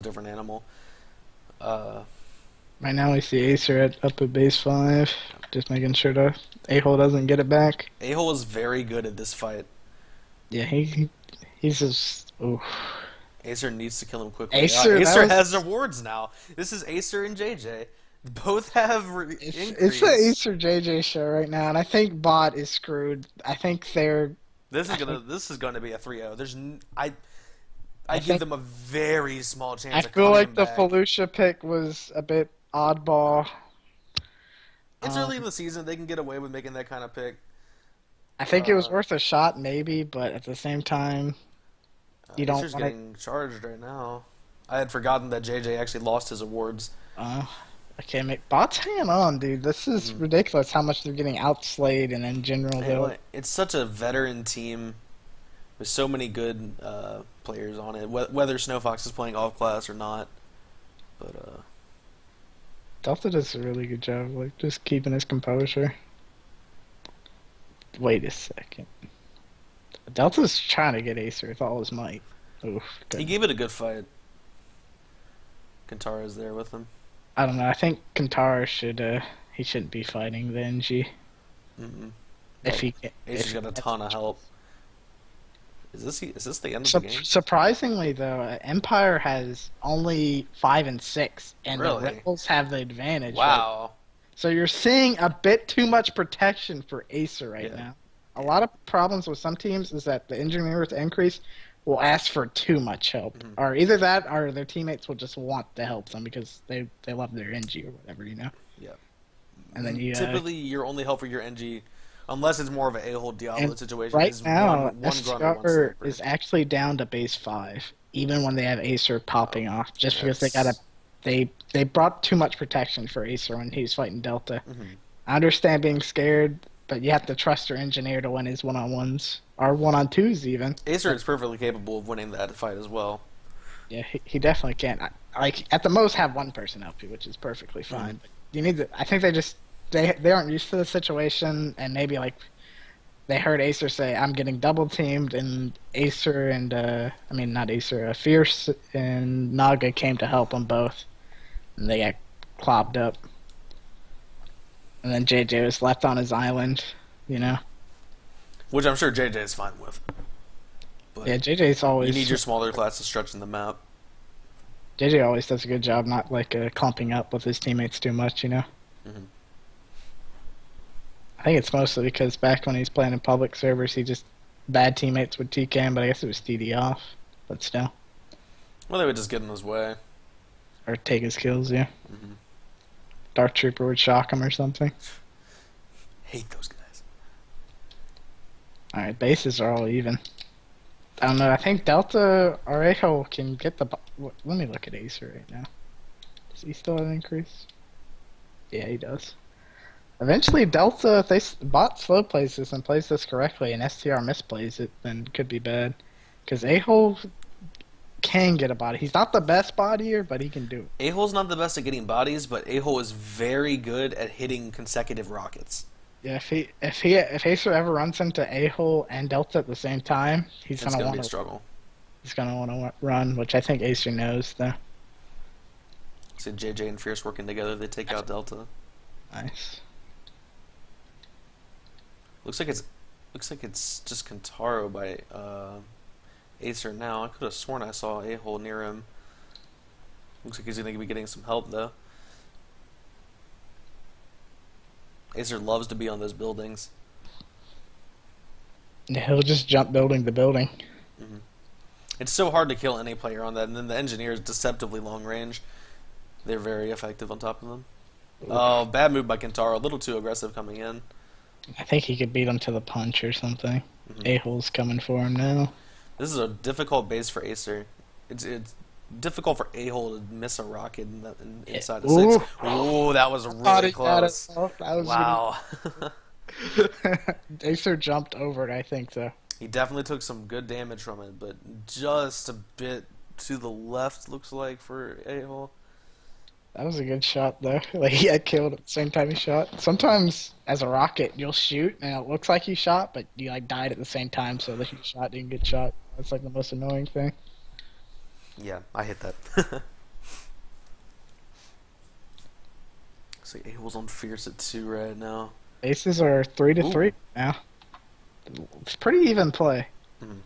different animal. Right now we see Acer up at base 5, just making sure the a-hole doesn't get it back. A-hole is very good at this fight. Yeah, he's just oof. Acer needs to kill him quickly. Acer, Acer has awards now. This is Acer and JJ. Both have it's the increase. Acer JJ show right now, and I think Bot is screwed. I think they're. This is gonna be a 3-0. I I give think them a very small I chance of feel coming like the back. Felucia pick was a bit oddball. It's early in Um, the season. They can get away with making that kind of pick. I think it was Uh, worth a shot, maybe, but at the same time, you don't Acer's want to. getting charged right now. I had forgotten that JJ actually lost his awards. Uh, okay, Bot's hanging on, dude. This is Mhm. ridiculous how much they're getting outslayed, and in general, they'll. It's such a veteran team with so many good players on it. Whether Snow Fox is playing off class or not, but Delta does a really good job, like just keeping his composure. Wait a second. Delta's trying to get Acer with all his might. Oof. he Good. gave it a good fight. Kantara's there with him. I don't know. I think Kantara should. He shouldn't be fighting the NG Mm-mm. if Well, he. Can, Acer's if got a ton of help. Is this the end of the game? Surprisingly, though, Empire has only 5 and 6, and the Really? Rebels have the advantage. Right? Wow. So you're seeing a bit too much protection for Acer right Yeah. now. A Yeah. lot of problems with some teams is that the engineer with increase will ask for too much help, Mhm. or either that, or their teammates will just want to help them because they love their NG or whatever, you know. Yeah. And then you Typically, your only help for your NG, unless it's more of an a-hole Diablo and situation, right is now one grunt or one STR sniper. is actually down to base 5, even when they have Acer Wow. popping off, just because That's. they brought too much protection for Acer when he was fighting Delta. Mhm. I understand being scared, but you have to trust your engineer to win his one-on-ones or one-on-twos even. Acer is perfectly capable of winning that fight as well. Yeah, he definitely can. Like at the most, have one person help you, which is perfectly Mhm. fine. But you need to. I think they aren't used to the situation, and maybe like they heard Acer say, "I'm getting double teamed," and Acer and I mean not Acer, Fierce and Naga came to help them both, and they got clobbed up. And then JJ was left on his island, you know. Which I'm sure JJ is fine with. But Yeah, JJ's you always need your smaller classes stretching the map. JJ always does a good job, not like clumping up with his teammates too much, you know. Mhm. I think it's mostly because back when he's playing in public servers, he just bad teammates would TK him, but I guess it was TD off. But still, Well, they would just get in his way. or take his kills. Yeah, Mhm. Dark Trooper would shock him or something. Hate those guys. All right, bases are all even. I don't know. I think Delta or Echo can get the. Let me look at Acer right now. Does he still have an increase? Yeah, he does. Eventually, Delta, if Bot slow plays this and plays this correctly, and STR misplays it, then it could be bad. Because A-Hole can get a body. He's not the best bodier, but he can do it. A-hole's not the best at getting bodies, but A-hole is very good at hitting consecutive rockets. Yeah, if Acer ever runs into A-Hole and Delta at the same time, It's gonna be a struggle. he's gonna want to run, which I think Acer knows though. See JJ and Fierce working together, they take out Delta. Nice. Looks like it's just Kentaro by Acer now. I could have sworn I saw A-hole near him. Looks like he's gonna be getting some help though. Acer loves to be on those buildings. Yeah, he'll just jump building to building. Hmm. It's so hard to kill any player on that, and then the engineer is deceptively long range. They're very effective on top of them. Oh, bad move by Kentaro. A little too aggressive coming in. I think he could beat him to the punch or something. Hmm. A-Hole's coming for him now. This is a difficult base for Acer. It's difficult for A-hole to miss a rocket inside of Ooh. 6. Ooh, that was Thought really he got it. close. Oh, that was Wow. Acer jumped over it, I think so. He definitely took some good damage from it, but just a bit to the left, looks like, for A-hole. That was a good shot, though. Like, he got killed at the same time he shot. Sometimes, as a rocket, you'll shoot, and it looks like you shot, but you, like, died at the same time, so that you shot didn't get shot. That's, like, the most annoying thing. Yeah, I hit that. Looks like Abel's on Fierce at 2 right now. Aces are 3 to Ooh. 3 now. It's pretty even play. Mhm.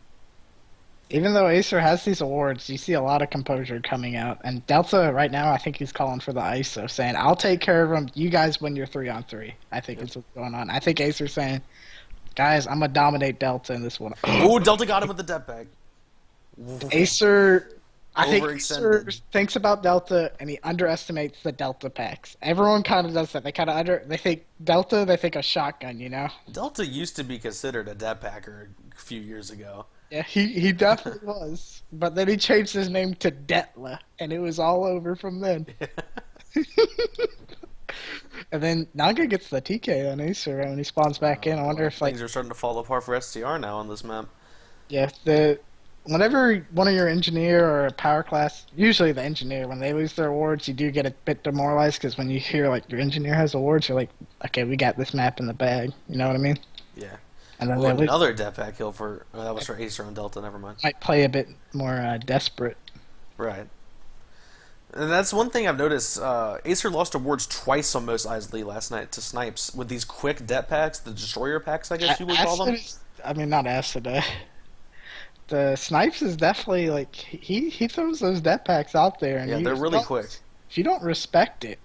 Even though Acer has these awards, you see a lot of composure coming out. And Delta, right now, I think he's calling for the ISO, saying, I'll take care of him. You guys win your 3-on-3. I think is what's going on. I think Acer's saying, guys, I'm going to dominate Delta in this one. Ooh, Delta got him with the death bag. Acer, I think Acer Overextended. thinks about Delta, and he underestimates the Delta packs. Everyone kind of does that. They think Delta, they think a shotgun, you know? Delta used to be considered a death packer a few years ago. Yeah, he definitely was. But then he changed his name to Detla, and it was all over from then. And then Naga gets the TK on Acer when he spawns back in. I wonder if Things are starting to fall apart for STR now on this map. Whenever one of your engineer or a power class, usually the engineer, when they lose their awards, you do get a bit demoralized because when you hear like your engineer has awards, you're like, okay, we got this map in the bag. You know what I mean? Yeah. And then Ooh, they another death pack kill for that was for Acer on Delta. Never mind. might play a bit more desperate. Right. And that's one thing I've noticed. Acer lost awards twice on Most Isley last night to Snipes with these quick det packs, the Destroyer packs, I guess you would call them. I mean, not Acid. The Snipes is definitely like he throws those det packs out there, and Yeah, they're really quick. If you don't respect it,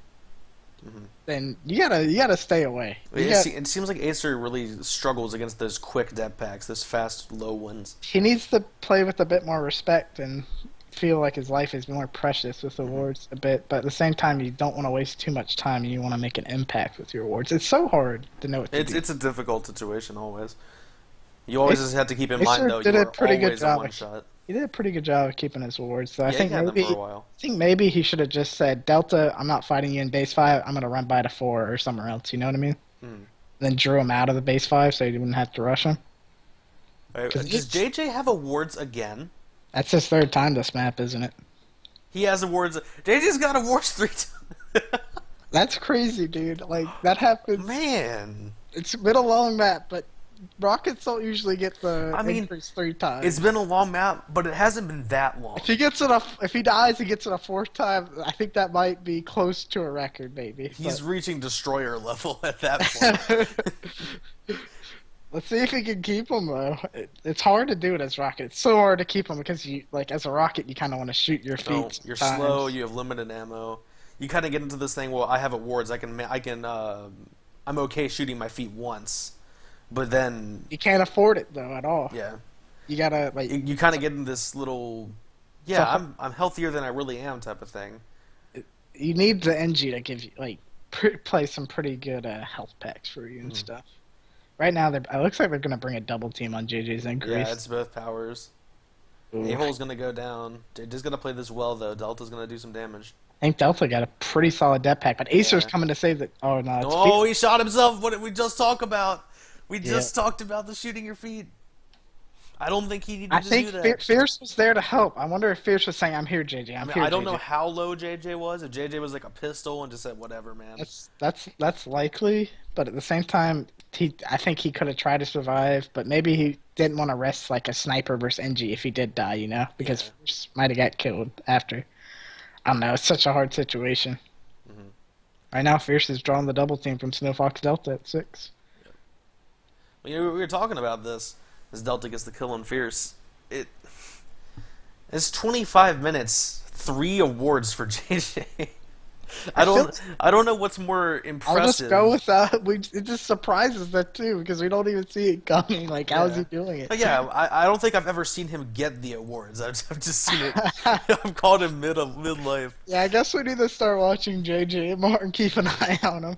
then you gotta stay away. It seems like Acer really struggles against those quick det packs, those fast, low ones. He needs to play with a bit more respect and feel like his life is more precious with awards a bit, but at the same time, you don't want to waste too much time. You want to make an impact with your awards. It's so hard to know what to do. It's a difficult situation always. You always just have to keep in mind Acer though did you a are pretty good always a job. one shot. He did a pretty good job of keeping his awards. So Yeah, I think he had them maybe for a while. he should have just said, Delta, I'm not fighting you in base 5. I'm gonna run by to 4 or somewhere else. You know what I mean? Then drew him out of the base 5 so he wouldn't have to rush him. Does JJ have awards again? That's his 3rd time this map, isn't it? He has awards. JJ's got awards 3 times. That's crazy, dude. Like that happens. Man, It's been a long map, but Rockets don't usually get the increase 3 times. it's been a long map, but it hasn't been that long. If he dies, he gets it a 4th time. I think that might be close to a record, maybe. He's reaching Destroyer level at that point. Let's see if he can keep him though. It's hard to do it as Rocket. It's so hard to keep him because you like as a Rocket, you kind of want to shoot your feet. No, you're slow. You have limited ammo. You kind of get into this thing. Well, I have awards. I'm okay shooting my feet once, but then You can't afford it though at all. yeah, You gotta like. you kind of get in this little I'm healthier than I really am type of thing. You need the NG to give you like play some pretty good health packs for you and stuff. Right now, it looks like they're gonna bring a double team on JJ's increase. Yeah, it's both powers. A-hole's gonna go down. JJ's gonna play this well though. Delta's gonna do some damage. I think Delta got a pretty solid det pack, but Acer's coming to save it. Oh no! Oh, he shot himself. What did we just talk about? We just talked about the shooting your feet. I don't think he needed to do that. I think Fierce was there to help. I wonder if Fierce was saying, "I'm here, JJ. I don't know how low JJ was. If JJ was like a pistol and just said whatever, man. That's likely, but at the same time, I think he could have tried to survive, but maybe he didn't want to risk like a sniper versus NG if he did die, you know, because Fierce might have got killed after. I don't know. It's such a hard situation. Right now, Fierce is drawing the double team from Snow Fox Delta at 6. We were talking about this. As Delta gets the kill on Fierce, it's 25 minutes, 3 awards for JJ. I don't know what's more impressive. I'll just go with that. It just surprises that too because we don't even see it coming. Like, how is he doing it? But yeah, I don't think I've ever seen him get the awards. I've just seen it. I've called him midlife. Yeah, I guess we need to start watching JJ more and keep an eye on him.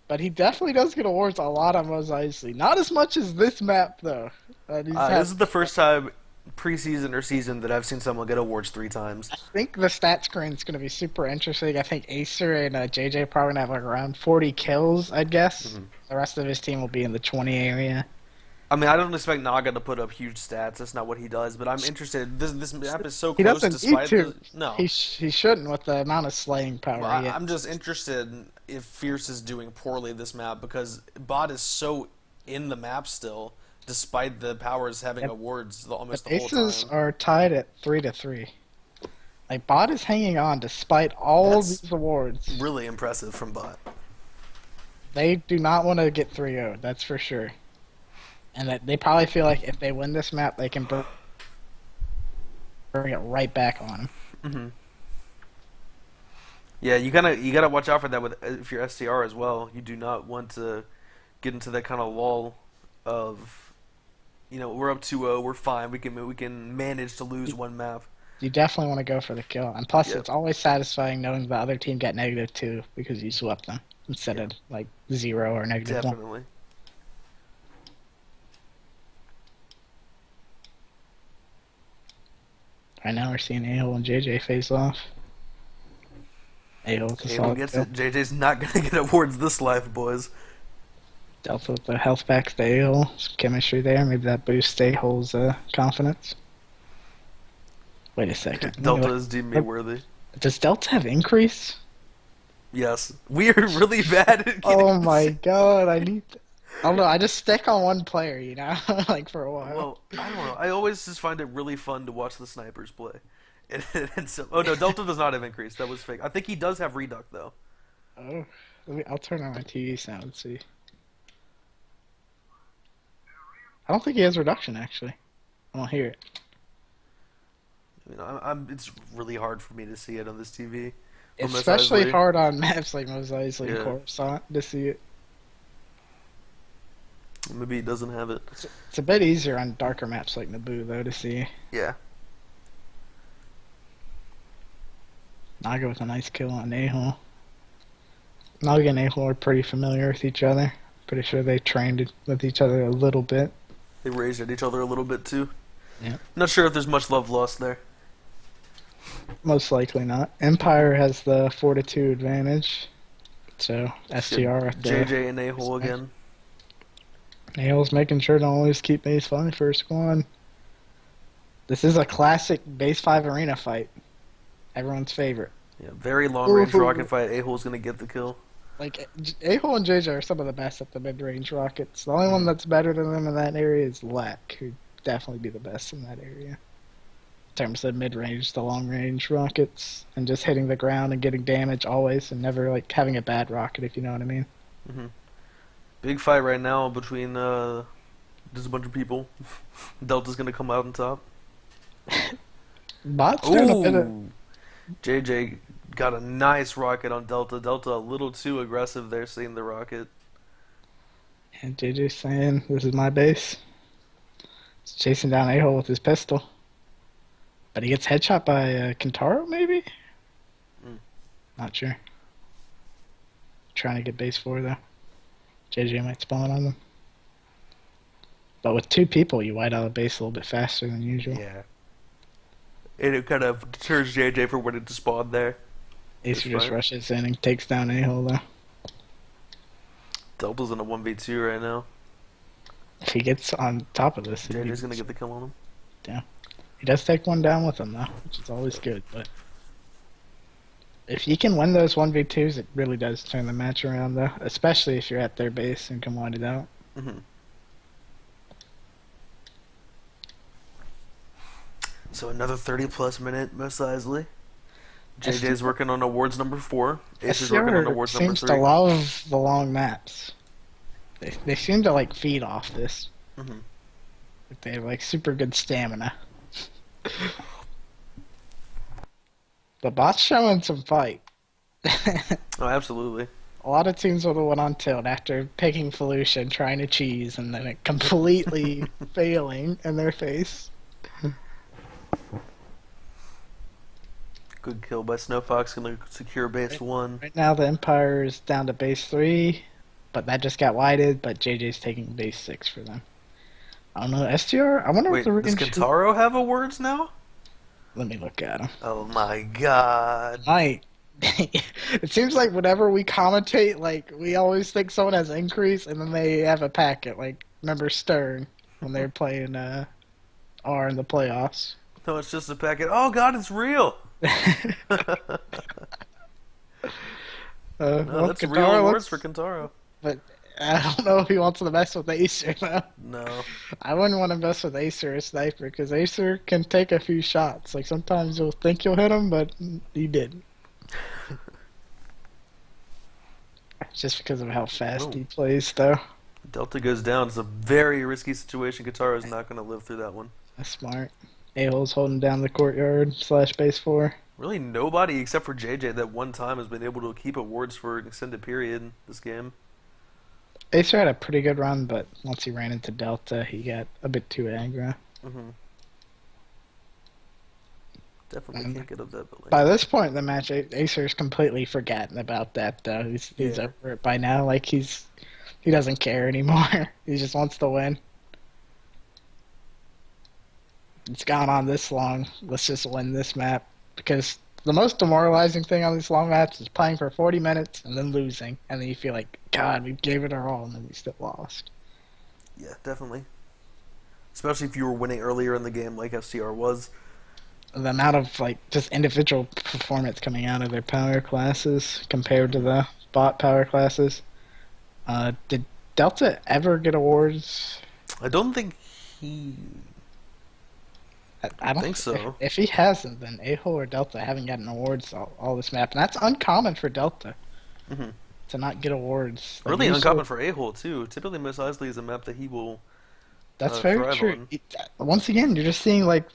But he definitely does get awards a lot on Mos Eisley. Not as much as this map though. This is the first time preseason or season that I've seen someone get awards 3 times. I think the stat screen is going to be super interesting. I think Acer and JJ are probably going to have like around 40 kills, I'd guess. The rest of his team will be in the 20 area. I mean, I don't expect Naga to put up huge stats. That's not what he does. But I'm interested. This map is so close. He doesn't need to. No, he shouldn't with the amount of slaying power. Well, I'm just interested if Fierce is doing poorly this map because BOT is so in the map still. Despite the powers having awards almost the whole time. Aces are tied at 3-3. Like, BOT is hanging on despite all That's these awards. really impressive from Bot. They do not want to get 3-0, that's for sure. And that they probably feel like if they win this map, they can bring it right back on them. Hmm. Yeah, you gotta watch out for that with if you're STR as well. You do not want to get into that kind of lull of, we're up 2-0, we're fine, we can manage to lose one map. You definitely want to go for the kill. And plus, Yep. it's always satisfying knowing the other team got -2 because you swept them instead of, like, 0 or -1. Definitely. Right now, we're seeing A-Hole and JJ face off. A-Hole with the Abel solid gets kill. it. JJ's not gonna get awards this life, boys. Delta with the health back to A-Hole. Some chemistry there. Maybe that boosts A-Hole's confidence. Wait a second. Delta is deemed me worthy. Does Delta have increase? Yes, we are really bad at getting. Oh my god, I need to... I don't know, I just stick on one player, like for a while. Well, I don't know. I always just find it really fun to watch the snipers play. And so, oh no, Delta does not have increase. That was fake. I think he does have reduct though. Oh, I'll turn on my TV sound and see. I don't think he has reduction actually. I don't hear it. It's really hard for me to see it on this TV. It's Mos especially Eisley. hard on maps like Mos Eisley and Yeah. Coruscant to see it. Maybe he doesn't have it. It's a bit easier on darker maps like Naboo though to see. Yeah. Naga with a nice kill on A-Hole. Naga and A-Hole are pretty familiar with each other. Pretty sure they trained with each other a little bit. They raised at each other a little bit too. Yeah. Not sure if there's much love lost there. Most likely not. Empire has the fortitude advantage. So STR at the JJ and A-Hole again. A-Hole's making sure to always keep base 5 for squad. This is a classic base 5 arena fight. Everyone's favorite. Yeah, very long range Ooh. rocket fight. A-Hole's gonna get the kill. Like, A-Hole and JJ are some of the best at the mid-range rockets. The only one that's better than them in that area is Lek, who'd definitely be the best in that area. In terms of mid-range, the long-range rockets, and just hitting the ground and getting damage always, and never, like, having a bad rocket, if you know what I mean. Hmm. Big fight right now between just a bunch of people. Delta's gonna come out on top. Bot's doing a bit of... Ooh. JJ got a nice rocket on Delta. Delta a little too aggressive there, seeing the rocket. And JJ's saying, this is my base. He's chasing down A-Hole with his pistol. But he gets headshot by Kentaro, maybe? Mm. Not sure. Trying to get base 4, though. JJ might spawn on them. But with 2 people, you white out the base a little bit faster than usual. Yeah. And it kind of deters JJ from wanting to spawn there. Acer That's just right. rushes in and takes down A-Hole, though. Delta's in a 1v2 right now. If he gets on top of this, JJ's gonna get the kill on him. he does take one down with him, though, which is always good. But if you can win those 1v2s, it really does turn the match around, though. Especially if you're at their base and can wind it out. Hmm. So another 30-plus minute, Mos Eisley. JJ's working on awards number 4. Ace is working on STR awards number seems 3. to love the long maps. They seem to, like, feed off this. Hmm. They have, like, super good stamina. The bot's showing some fight. Oh, absolutely. A lot of teams would have went on tilt after picking Felucia and trying to cheese and then it completely failing in their face. Good kill by Snowfox, gonna secure base 1. Right now the Empire is down to base 3, but that just got whited, but JJ's taking base 6 for them. I don't know, STR? I wonder Wait, if does the Kentaro have awards now? Let me look at him. Oh my god. Might. It seems like whenever we commentate, like, we always think someone has increase, and then they have a packet. Like, remember Stern, when they were playing R in the playoffs. No, it's just a packet. Oh god, it's real! Well, No, that's real Kentaro awards looks- for Kentaro. But I don't know if he wants to mess with Acer though. No. I wouldn't want to mess with Acer or Sniper because Acer can take a few shots. Like sometimes you'll think you'll hit him, but he didn't. Just because of how fast Oh, he plays, though. Delta goes down. It's a very risky situation. Katara is not going to live through that one. That's smart. A-hole's holding down the courtyard / base 4. Really, nobody except for JJ that one time has been able to keep awards for an extended period in this game. Acer had a pretty good run, but once he ran into Delta, he got a bit too aggro. Mm-hmm. Definitely And can't get up that building. by this point in the match, Acer's completely forgotten about that, though. He's Yeah. over it by now. Like, he doesn't care anymore. He just wants to win. It's gone on this long. Let's just win this map. Because the most demoralizing thing on these long maps is playing for 40 minutes and then losing. And then you feel like, God, we gave it our all, and then we still lost. Yeah, definitely. Especially if you were winning earlier in the game like STR was. The amount of, like, just individual performance coming out of their power classes compared to the bot power classes. Did Delta ever get awards? I don't think he... I don't think so. If he hasn't, then A-hole or Delta haven't gotten awards all this map. And that's uncommon for Delta Mm-hmm. to not get awards. Like, Really usually- uncommon for A-hole, too. Typically, Mos Eisley is a map that he will That's very thrive true. on. Once again, you're just seeing, like,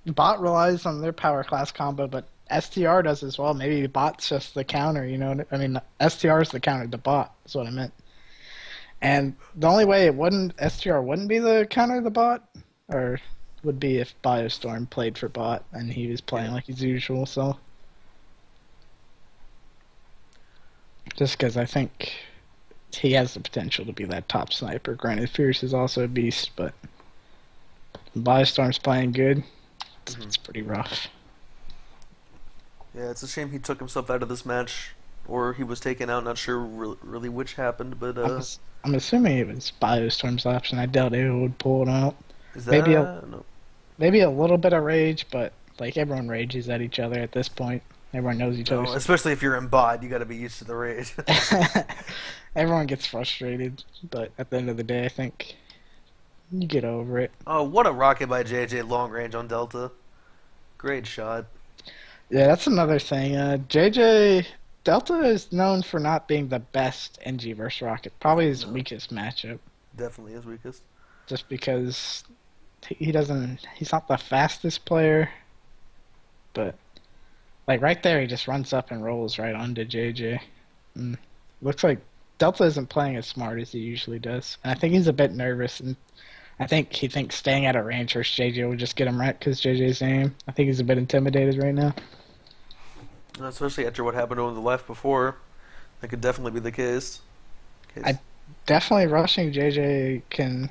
bot relies on their power class combo, but STR does as well. Maybe bot's just the counter, you know? I mean, STR is the counter to bot, is what I meant. And the only way STR wouldn't be the counter to the bot, or would be if Biostorm played for bot and he was playing like his usual self. Just because I think he has the potential to be that top sniper. Granted, Fierce is also a beast, but Biostorm's playing good. It's pretty rough. Yeah, it's a shame he took himself out of this match, or he was taken out. Not sure really which happened, but I'm assuming it was Biostorm's option. I doubt it would pull it out. is that no? Maybe a little bit of rage, but like everyone rages at each other at this point. Everyone knows each No, other. especially if you're in bot, you got to be used to the rage. Everyone gets frustrated, but at the end of the day, I think you get over it. Oh, what a rocket by JJ long range on Delta. Great shot. Yeah, that's another thing. JJ Delta is known for not being the best NG versus Rocket. Probably his weakest matchup, Definitely his weakest. just because he's not the fastest player, but like right there, he just runs up and rolls right onto JJ. Looks like Delta isn't playing as smart as he usually does, and I think he's a bit nervous, and I think he thinks staying out of range versus JJ will just get him right because JJ's aim. I think he's a bit intimidated right now. Especially after what happened on the left before. That could definitely be the case. Definitely rushing JJ can...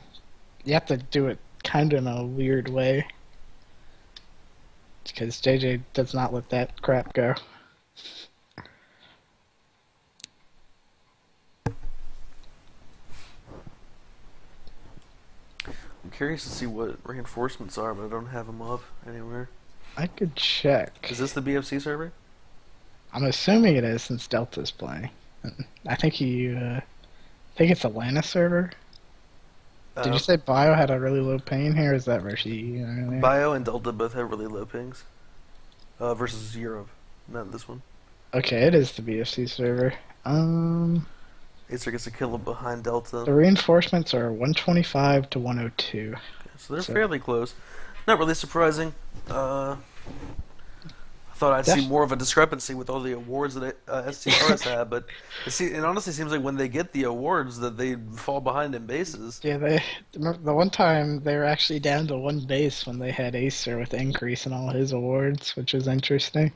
You have to do it kind of in a weird way. Because JJ does not let that crap go. I'm curious to see what reinforcements are, but I don't have them up anywhere. I could check. Is this the BFC server? I'm assuming it is since Delta's playing. I think I think it's Atlanta server. Did you say Bio had a really low ping here? Or is that versus you? Bio and Delta both have really low pings. Versus Europe, not this one. Okay, it is the BFC server. Acer gets a kill behind Delta. The reinforcements are 125 to 102. So they're fairly close. Not really surprising. I thought I'd see more of a discrepancy with all the awards that STR has had, but it honestly seems like when they get the awards that they fall behind in bases. Yeah, the one time they were actually down to one base when they had Acer with increase in all his awards, which was interesting.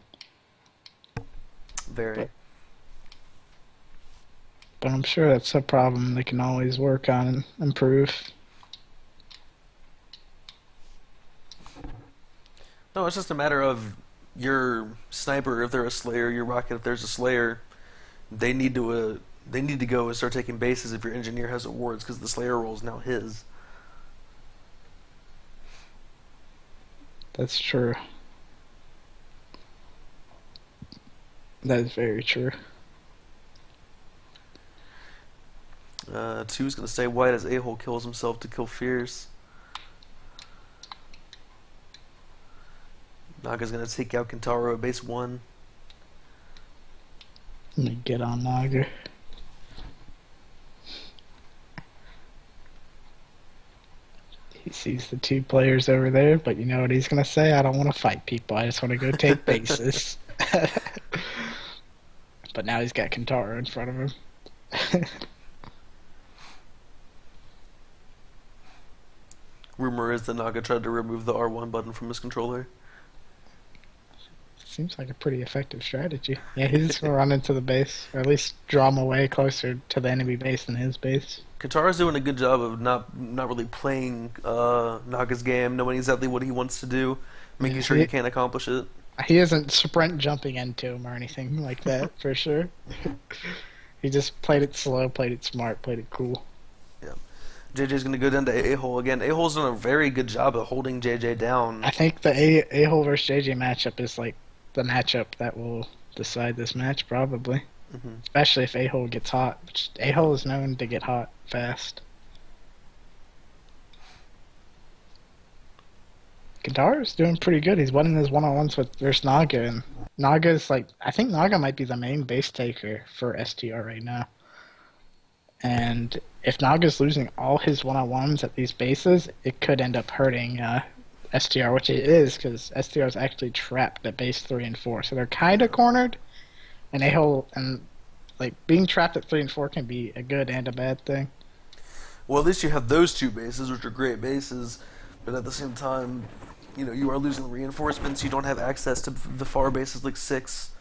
Very. But I'm sure that's a problem they can always work on and improve. No, it's just a matter of your sniper if they're a slayer, your rocket if there's a slayer. They need to go and start taking bases if your engineer has awards because the slayer role is now his. That's true. That is very true. Two's gonna stay white as A-Hole kills himself to kill Fierce. Naga's gonna take out Kentaro at base 1. Let me get on Naga. He sees the 2 players over there, but you know what he's gonna say? I don't want to fight people. I just want to go take bases. But now he's got Kentaro in front of him. Rumor is that Naga tried to remove the R1 button from his controller. Seems like a pretty effective strategy. Yeah, he's just gonna run into the base, or at least draw him away closer to the enemy base than his base. Kentaro's doing a good job of not really playing Naga's game, knowing exactly what he wants to do, making sure he can't accomplish it. He isn't sprint jumping into him or anything like that, for sure. He just played it slow, played it smart, played it cool. Yeah. JJ's going to go down to A-Hole again. A-Hole's done a very good job of holding JJ down. I think the A-Hole versus JJ matchup is like the matchup that will decide this match, probably. Mm-hmm. Especially if A-Hole gets hot. Which A-Hole is known to get hot fast. Kentaro's doing pretty good. He's winning his one-on-ones versus Naga, and Naga's like, I think Naga might be the main base taker for STR right now. And if Naga's losing all his one-on-ones at these bases, it could end up hurting STR, which it is, because STR is actually trapped at base 3 and 4. So they're kind of cornered, and like being trapped at 3 and 4 can be a good and a bad thing. Well, at least you have those 2 bases, which are great bases, but at the same time, you know, you are losing reinforcements. You don't have access to the far bases like 6.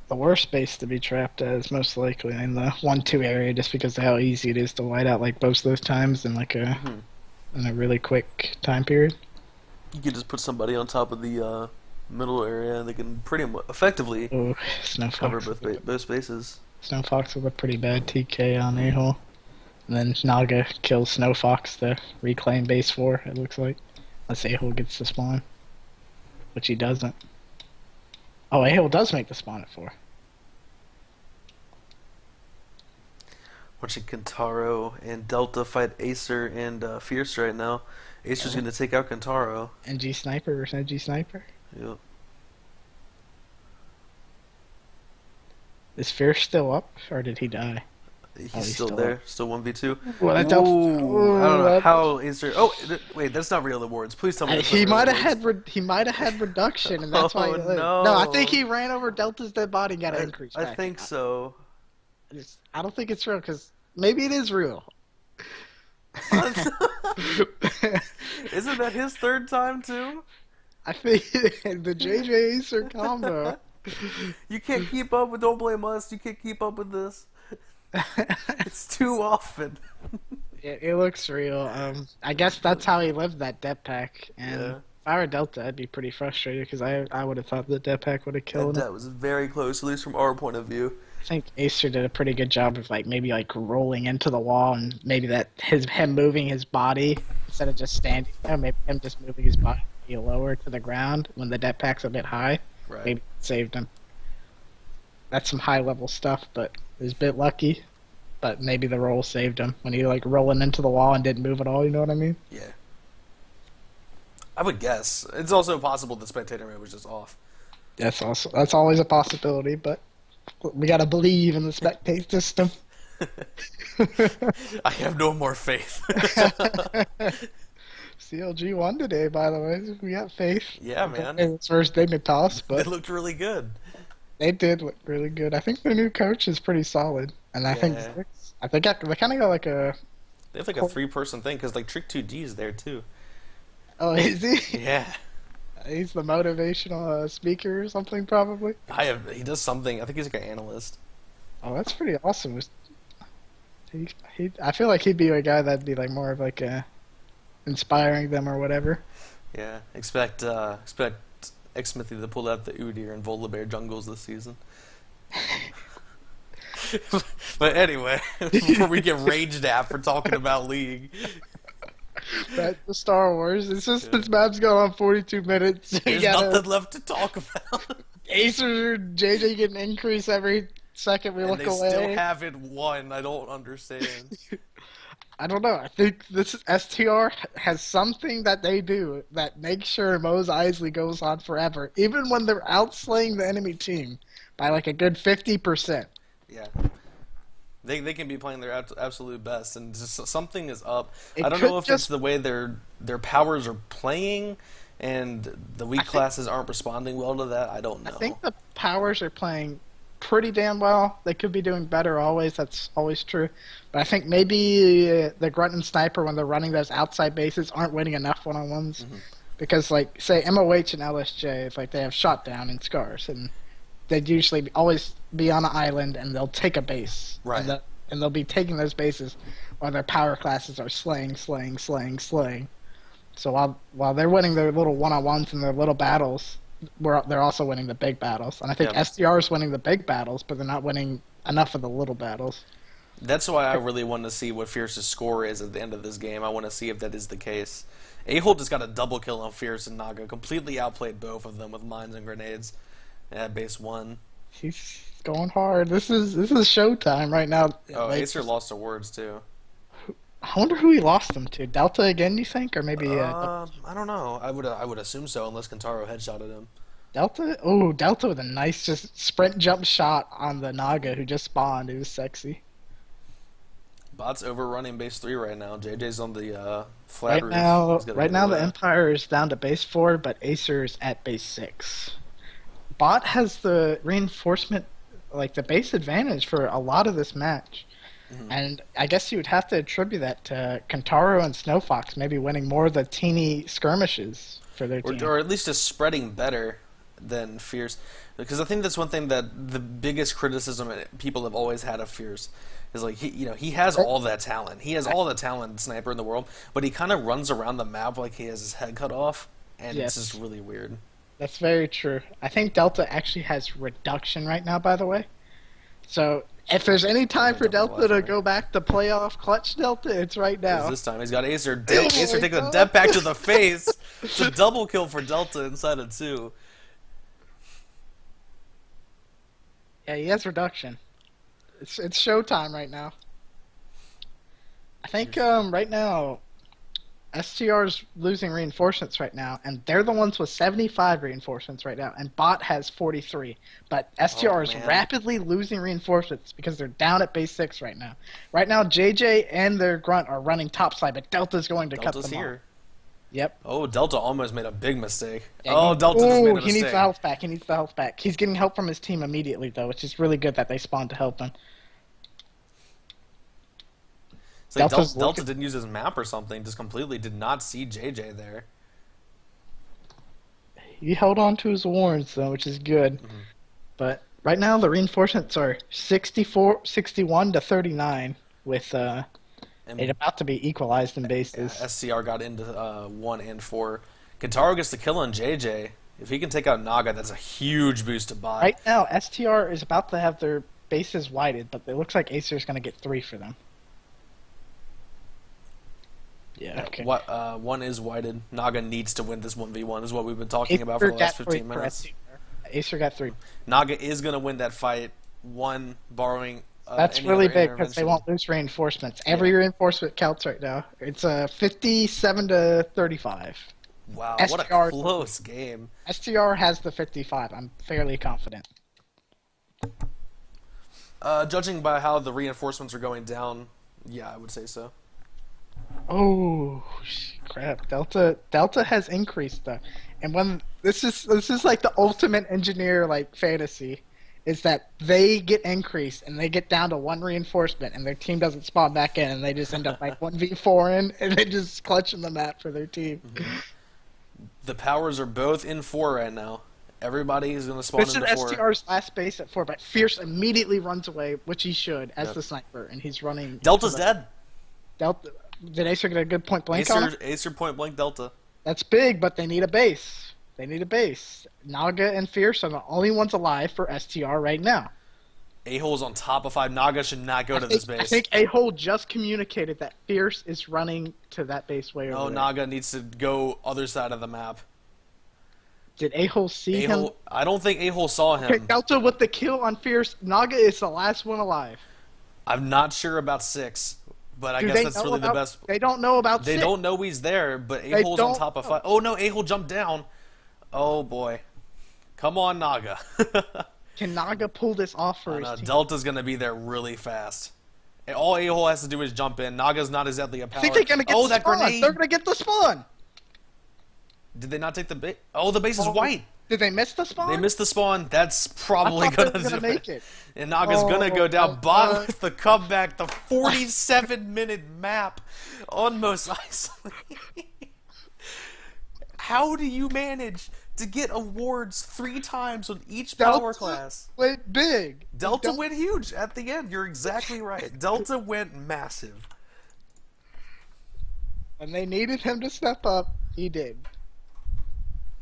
The worst base to be trapped as most likely in the 1-2 area, just because of how easy it is to white out like both those times in like in a really quick time period. You can just put somebody on top of the middle area, and they can pretty much effectively cover both bases. Snow Fox with a pretty bad TK on A-Hole. And then Naga kills Snow Fox to reclaim base 4, it looks like. Unless A-Hole gets the spawn. Which he doesn't. Oh, A-Hole does make the spawn at 4. Watching Kentaro and Delta fight Acer and Fierce right now. Acer's going to take out Kentaro. NG Sniper versus NG Sniper? Yep. Is Fierce still up, or did he die? He's still there. Still 1v2. Well, that's I don't know how Acer... Oh, wait, that's not real awards. Please tell me that's he might have had reduction, and that's why he lived. No. No, I think he ran over Delta's dead body and got an increase. I think so. I don't think it's real, because maybe it is real. Isn't that his 3rd time, too? I think the JJ Acer combo. You can't keep up with Don't Blame Us. You can't keep up with this. It's too often. It looks real. I guess that's how he lived that death pack. And if I were Delta, I'd be pretty frustrated, because I would have thought the death pack would have killed him. That was very close, at least from our point of view. I think Acer did a pretty good job of maybe rolling into the wall, and maybe him moving his body instead of just standing there, maybe him just moving his body lower to the ground when the death pack's a bit high. Right. Maybe it saved him. That's some high level stuff, but it was a bit lucky. But maybe the roll saved him when he rolling into the wall and didn't move at all. You know what I mean? Yeah. I would guess. It's also possible the spectator mode was just off. That's always a possibility, but we gotta believe in the spectate system. I have no more faith. CLG won today, by the way. We got faith. Yeah, man. It's first Dignitas, but it looked really good. They did look really good. I think their new coach is pretty solid, and I think they kind of got like a. They have like a 3-person thing, because Trick 2D is there too. Oh, is he? Yeah. He's the motivational speaker or something, probably. He does something. I think he's like an analyst. Oh, that's pretty awesome. I feel like he'd be a guy that'd be more of inspiring them or whatever. Yeah, expect X-Smithy to pull out the Udyr and Volibear jungles this season. But anyway, before we get raged at for talking about League. Back to Star Wars. It's just this map's going on 42 minutes. There's nothing left to talk about. Acer or JJ get an increase every second we And look they still away. haven't won. I don't understand. I don't know. I think this STR has something that they do that makes sure Mose Eisley goes on forever, even when they're outslaying the enemy team by like a good 50%. Yeah. They can be playing their absolute best, and just something is up. I It don't could know if it's just. the way their powers are playing, and the I weak think, classes aren't responding well to that. I don't I know. think the powers are playing pretty damn well. They could be doing better always. That's always true. But I think maybe the Grunt and Sniper, when they're running those outside bases, aren't winning enough one-on-ones. Hmm. Because, like, say, MOH and LSJ, it's like they have shot down and scars, and they'd usually always be on an island, and they'll take a base. Right. And they'll be taking those bases while their power classes are slaying. So while they're winning their little one-on-ones and their little battles, they're also winning the big battles. And I think Yeah. SDR is winning the big battles, but they're not winning enough of the little battles. That's why I really want to see what Fierce's score is at the end of this game. I want to see if that is the case. A-Hole just got a double kill on Fierce and Naga. Completely outplayed both of them with mines and grenades at base 1. He's going hard. This is showtime right now. Oh, Like, Acer lost to Words, too. I wonder who he lost them to. Delta again, you think, or maybe I don't know. I would assume so, unless Kentaro headshotted him. Delta? Oh, Delta with a nice just sprint jump shot on the Naga who just spawned. It was sexy. Bot's overrunning base 3 right now. JJ's on the flat roof. Right now the Empire is down to base 4, but Acer's at base 6. Bot has the reinforcement, like the base advantage for a lot of this match. Mhm. And I guess you would have to attribute that to Kentaro and Snowfox maybe winning more of the teeny skirmishes for their team. Or at least just spreading better than Fierce. Because I think that's one thing that the biggest criticism people have always had of Fierce is like he has all that talent. He has all the talent sniper in the world, but he kind of runs around the map like he has his head cut off, and Yes. it's just really weird. That's very true. I think Delta actually has reduction right now, by the way. So if there's any time for Delta to go back to playoff clutch Delta, it's right now. This time he's got Acer. Oh Acer my takes a God. dep back to the face. It's a double kill for Delta inside of 2. Yeah, he has reduction. It's showtime right now. I think right now STR's losing reinforcements right now, and they're the ones with 75 reinforcements right now, and Bot has 43. But STR is man. rapidly losing reinforcements because they're down at base 6 right now. Right now, JJ and their Grunt are running topside, but Delta's going to Delta's cut them here. off. Yep. Oh, Delta almost made a big mistake. Yeah, Delta just made a he mistake. needs the health back. He needs the health back. He's getting help from his team immediately, though, which is really good that they spawned to help him. It's like Delta's Delta looking- didn't use his map or something. Just completely did not see JJ there. He held on to his warns, though, which is good. Mhm. But right now, the reinforcements are 61 to 39, with And it about to be equalized in bases. SCR got into 1 and 4. Kentaro gets the kill on JJ. If he can take out Naga, that's a huge boost to Bot. Right now, STR is about to have their bases widened, but it looks like Acer's going to get 3 for them. Yeah, okay. What 1 is whited. Naga needs to win this 1v1 is what we've been talking about for the last 15 minutes. Acer got 3. Naga is going to win that fight. 1 borrowing That's any really other big because they intervention. won't lose reinforcements. Every reinforcement counts right now. It's 57 to 35. Wow, what a STR close game. STR has the 55. I'm fairly confident. Judging by how the reinforcements are going down, yeah, I would say so. Oh crap! Delta has increased though, and when this is like the ultimate engineer like fantasy, is that they get increased and they get down to 1 reinforcement and their team doesn't spawn back in and they just end up like 1v4 in and they just clutching the map for their team. The powers are both in 4 right now. Everybody is going to spawn This is into 4. STR's last base at 4, but Fierce immediately runs away, which he should as Yep. the sniper, and he's running. Delta's dead. Delta. Did Acer get a good point blank on him? Acer point blank Delta. That's big, but they need a base. They need a base. Naga and Fierce are the only ones alive for STR right now. A-Hole's on top of 5. Naga should not go to this base. I think A-Hole just communicated that Fierce is running to that base way No, over there. Naga needs to go other side of the map. Did A-Hole see him? A-Hole, I don't think A-Hole saw Okay, him. Delta with the kill on Fierce. Naga is the last one alive. I'm not sure about 6, but I Do guess they that's know really the about? best. They don't know about They 6. don't know he's there, but They A-Hole's on don't top of know. 5. Oh no, A-Hole jumped down. Oh boy. Come on, Naga. Can Naga pull this off for his team? Delta's going to be there really fast. And all A-Hole has to do is jump in. Naga's not exactly a power. I think they're gonna get the that spawn. grenade. They're gonna get the spawn. Did they not take the base? Oh, the base is Oh, white. Did they miss the spawn? They missed the spawn. That's probably I thought they gonna were gonna do make it. it. And Naga's gonna go Oh, down. Bot God. with the comeback. The 47-minute map on Mos Eisley. How do you manage to get awards 3 times on each power class? Went big. Delta went huge at the end. You're exactly right. Delta went massive. When they needed him to step up, he did.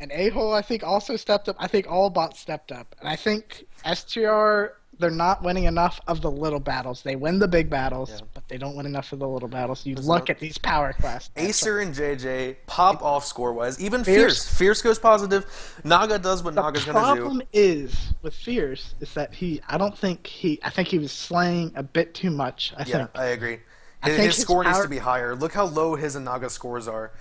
And A-Hole, I think, also stepped up. I think all bots stepped up. And I think STR, they're not winning enough of the little battles. They win the big battles, Yeah. but they don't win enough of the little battles. You Listen look up. at these power class. Acer and JJ pop off score-wise. Even Fierce. Fierce goes positive. Naga does what The Naga's gonna do. problem is with Fierce is that I think he was slaying a bit too much. Yeah, I agree. I His, think his his score needs power- to be higher. Look how low his and Naga scores are.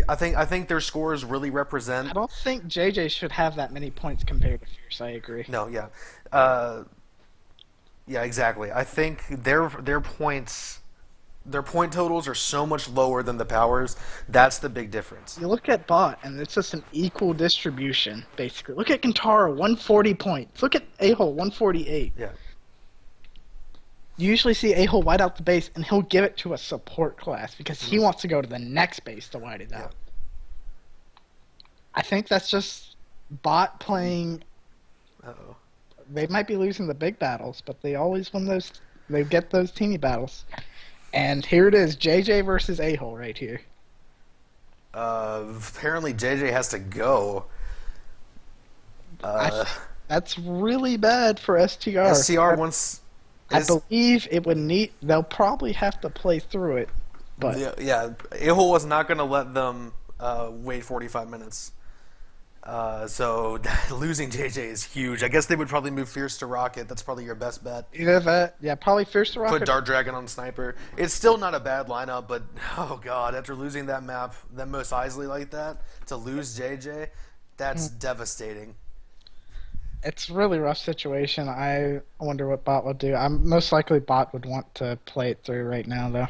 I think their scores really represent. I don't think JJ should have that many points compared to Fierce. I agree. No, yeah, yeah, exactly. I think their points, their point totals are so much lower than the powers. That's the big difference. You look at bot, and it's just an equal distribution, basically. Look at Kintaro, 140 points. Look at A-Hole, 148. Yeah. You usually see A-Hole white out the base, and he'll give it to a support class because he wants to go to the next base to white it out. I think that's just bot playing. Uh-oh. They might be losing the big battles, but they always win those. They get those teeny battles. And here it is, JJ versus A-Hole right here. Apparently JJ has to go. That's really bad for STR. STR wants. I believe it would need. They'll probably have to play through it, but Yeah, A-Hole was not going to let them wait 45 minutes. So losing JJ is huge. I guess they would probably move Fierce to Rocket. That's probably your best bet. either that, yeah, probably Fierce to Rocket. Put Dart Dragon on Sniper. It's still not a bad lineup, but oh god, after losing that map, that Mos Eisley like that, to lose JJ, that's devastating. It's a really rough situation. I wonder what bot would do. I'm most likely bot would want to play it through right now, though.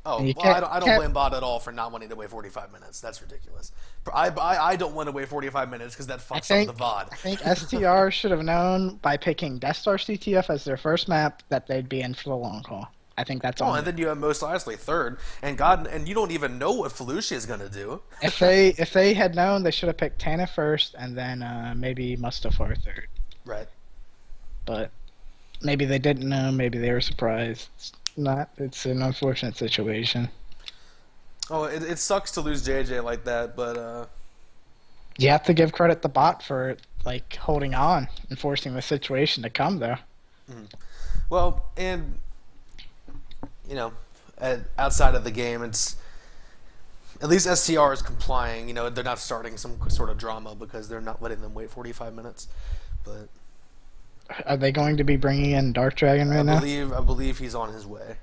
Oh, You well, can't- I don't can't- blame Bot at all for not wanting to wait 45 minutes. That's ridiculous. I don't want to wait 45 minutes because that I fucks think up the VOD. I think STR should have known by picking Death Star CTF as their first map that they'd be in for the long haul. I think that's Oh, all. and then you have Mos Eisley third, and you don't even know what Felucia is gonna do. If they had known, they should have picked Tana first and then maybe Mustafar third. Right. But maybe they didn't know. Maybe they were surprised. It's an unfortunate situation. Oh, it sucks to lose JJ like that, but You have to give credit to bot for like holding on and forcing the situation to come, though. well, and you know, outside of the game, it's at least STR is complying. You know, they're not starting some sort of drama because they're not letting them wait 45 minutes. But Are they going to be bringing in Dark Dragon right now? I believe he's on his way.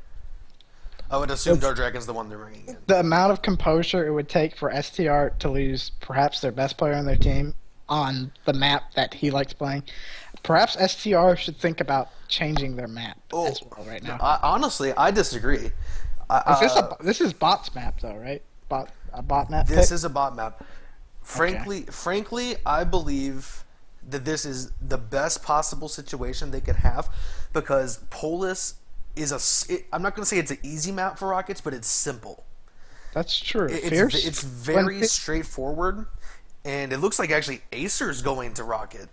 I would assume Dark Dragon's the one they're bringing in. The amount of composure it would take for STR to lose perhaps their best player on their team on the map that he likes playing. Perhaps STR should think about changing their map as well right now. Honestly, I disagree. This is bot's map though, right? A bot map. This pick? is a bot map. Frankly, I believe that this is the best possible situation they could have because Polis is I'm not going to say it's an easy map for Rockets, but it's simple. That's true. It's very straightforward, and it looks like actually Acer's going to Rocket.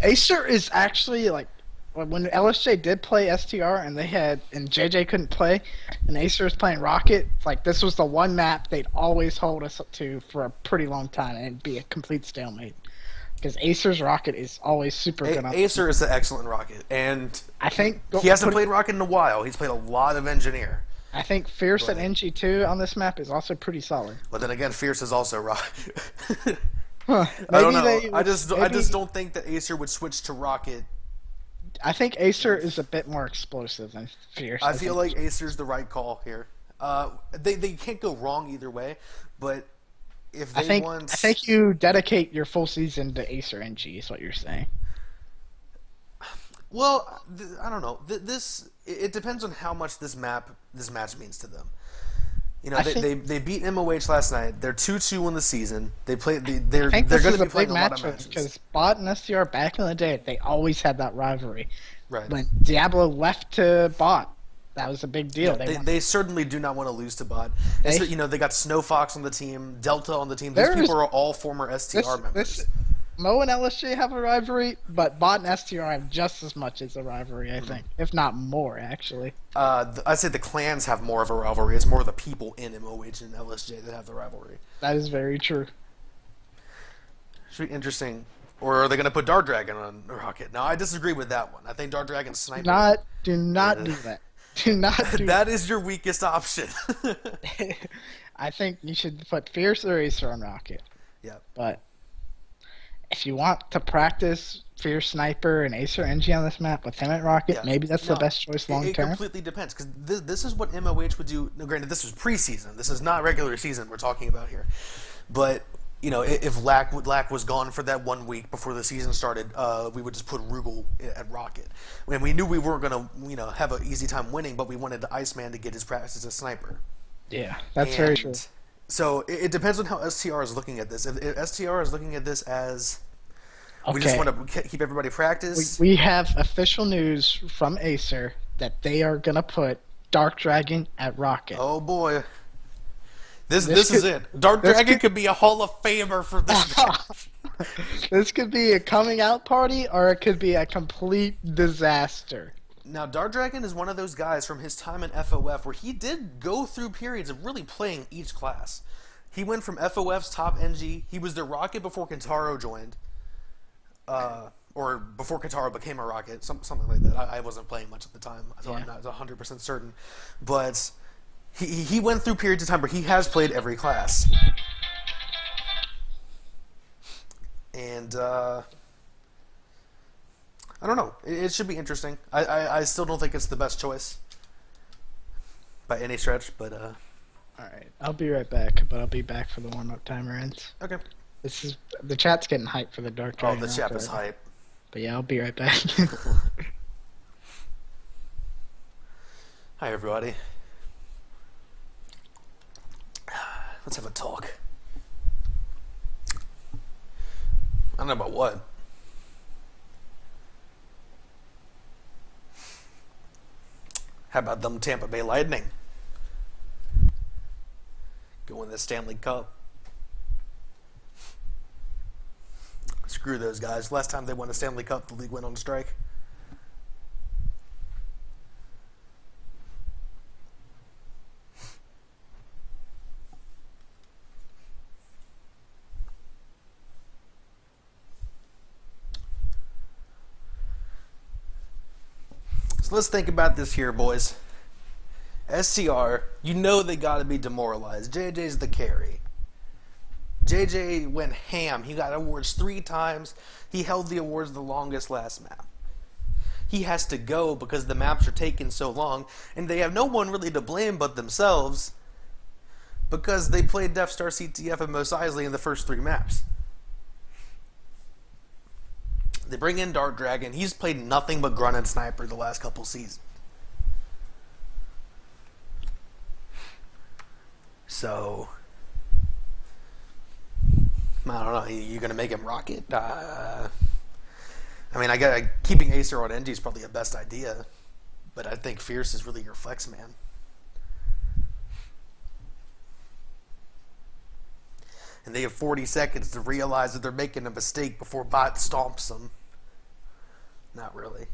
Acer is actually like when LSJ did play STR and JJ couldn't play, and Acer was playing Rocket. Like this was the one map they'd always hold us to for a pretty long time, and it'd be a complete stalemate. Because Acer's Rocket is always super good. Acer is an excellent Rocket, and I think he hasn't played Rocket in a while. He's played a lot of Engineer. I think Fierce and NG2 on this map is also pretty solid. But then again, Fierce is also Rocket. Huh. I don't Maybe know. they I would. just I Maybe just don't think that Acer would switch to Rocket. I think Acer is a bit more explosive than Fierce I as feel an like Acer's the right call here. They can't go wrong either way, but if they I want, think you dedicate your full season to Acer NG is what you're saying. well, I don't know. This it depends on how much this match means to them. You know, I they, think they, they beat MOH last night. They're 2-2 in the season. They play. I They're think they're this going is to a be playing big a lot of match matches. because BOT and STR back in the day they always had that rivalry. Right. When Diablo left to BOT, that was a big deal. Yeah, they certainly do not want to lose to Bot. They, You know, they got Snow Fox on the team, Delta on the team. These there's people are all former STR members. this Mo and LSJ have a rivalry, but BOT and STR have just as much as a rivalry, I think, if not more, actually. I'd say the clans have more of a rivalry. It's more the people in MOH and LSJ that have the rivalry. That is very true. Should be interesting. Or are they going to put Dart Dragon on Rocket? No, I disagree with that one. I think Dart Dragon's sniper. Do not do that. Do not do That is your weakest option. I think you should put Fierce or Acer on Rocket. Yeah. But if you want to practice Fierce Sniper and Acer NG on this map with him at Rocket, Yeah. maybe that's the best choice long It term. completely depends because this is what MOH would do. Now, granted, this was preseason. This is not regular season we're talking about here. But you know, if Lack was gone for that 1 week before the season started, we would just put Rugal at Rocket. And we knew we weren't going to, have an easy time winning, but we wanted the Iceman to get his practice as a sniper. Yeah, that's very true. So it depends on how STR is looking at this. If STR is looking at this as we Okay. just want to keep everybody practice. We have official news from Acer that they are going to put Dark Dragon at Rocket. Oh boy. This This is could- it. Dark this Dragon could- could be a Hall of Famer for this match. This could be a coming out party or it could be a complete disaster. Now, Dark Dragon is one of those guys from his time in FOF where he did go through periods of really playing each class. He went from FOF's top NG. He was the Rocket before Kentaro joined. Or before Kentaro became a Rocket. Something like that. I wasn't playing much at the time, so I'm not 100% certain. But he went through periods of time where he has played every class. And I don't know. It should be interesting. I still don't think it's the best choice by any stretch, but Alright, I'll be right back, but I'll be back for the warm-up timer ends. okay. The chat's getting hyped for the Dark Oh, Dragon. the chat Rocket. is hype. But yeah, I'll be right back. Hi, everybody. Let's have a talk. I don't know about what. How about them Tampa Bay Lightning? Go win the Stanley Cup. Screw those guys. Last time they won a Stanley Cup, the league went on strike. So let's think about this here, boys. SCR, you know they got to be demoralized. JJ's the carry. JJ went ham. He got awards 3 times. He held the awards the longest last map. He has to go because the maps are taking so long, and they have no one really to blame but themselves because they played Death Star, CTF, and Mos Eisley in the first 3 maps. They bring in Dark Dragon. He's played nothing but Grunt and Sniper the last couple seasons. So, I don't know. You gonna make him Rocket? I mean, keeping Acer on NG is probably the best idea, but I think Fierce is really your flex man. And they have 40 seconds to realize that they're making a mistake before Bot stomps them. Not really.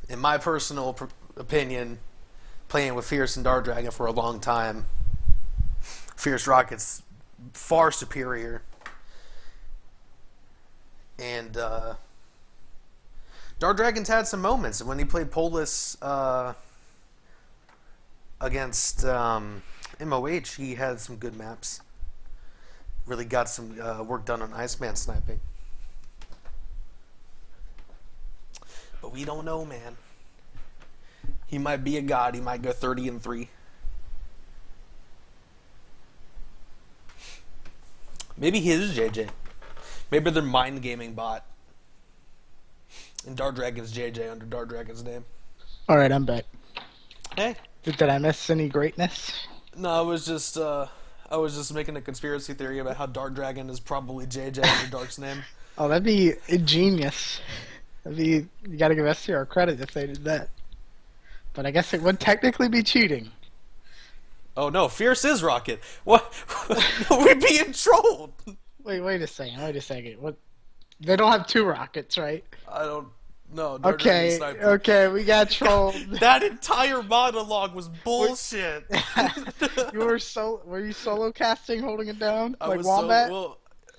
In my personal opinion, playing with Fierce and Dark Dragon for a long time, Fierce Rocket's far superior. And Dark Dragon's had some moments. When he played Polis against MOH, he had some good maps. Really got some work done on Iceman sniping. But we don't know, man. He might be a god. He might go 30-3. Maybe he is JJ. Maybe they're mind gaming bot. And Dark Dragon's JJ under Dark Dragon's name. Alright, I'm back. Hey. Did I miss any greatness? No, I was just making a conspiracy theory about how Dark Dragon is probably JJ under Dark's name. Oh, that'd be ingenious. You gotta give STR credit if they did that. But I guess it would technically be cheating. Oh no, Fierce is Rocket. What? We're being trolled. Wait a second. What? They don't have two rockets, right? I don't know. Okay, we got trolled. That entire monologue was bullshit. Were you solo casting, holding it down I like was Wombat?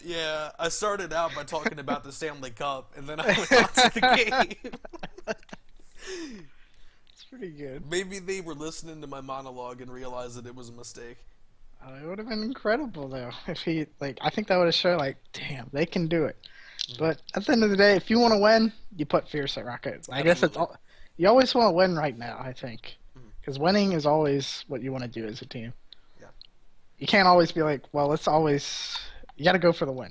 Yeah, I started out by talking about the Stanley Cup, and then I went on to the game. It's pretty good. Maybe they were listening to my monologue and realized that it was a mistake. Oh, it would have been incredible though if he I think that would have shown damn, they can do it. But at the end of the day, if you want to win, you put Fierce at Rocket. I guess it's all. You always want to win right now, I think, because winning is always what you want to do as a team. Yeah. You can't always be like, well, let's always. You got to go for the win.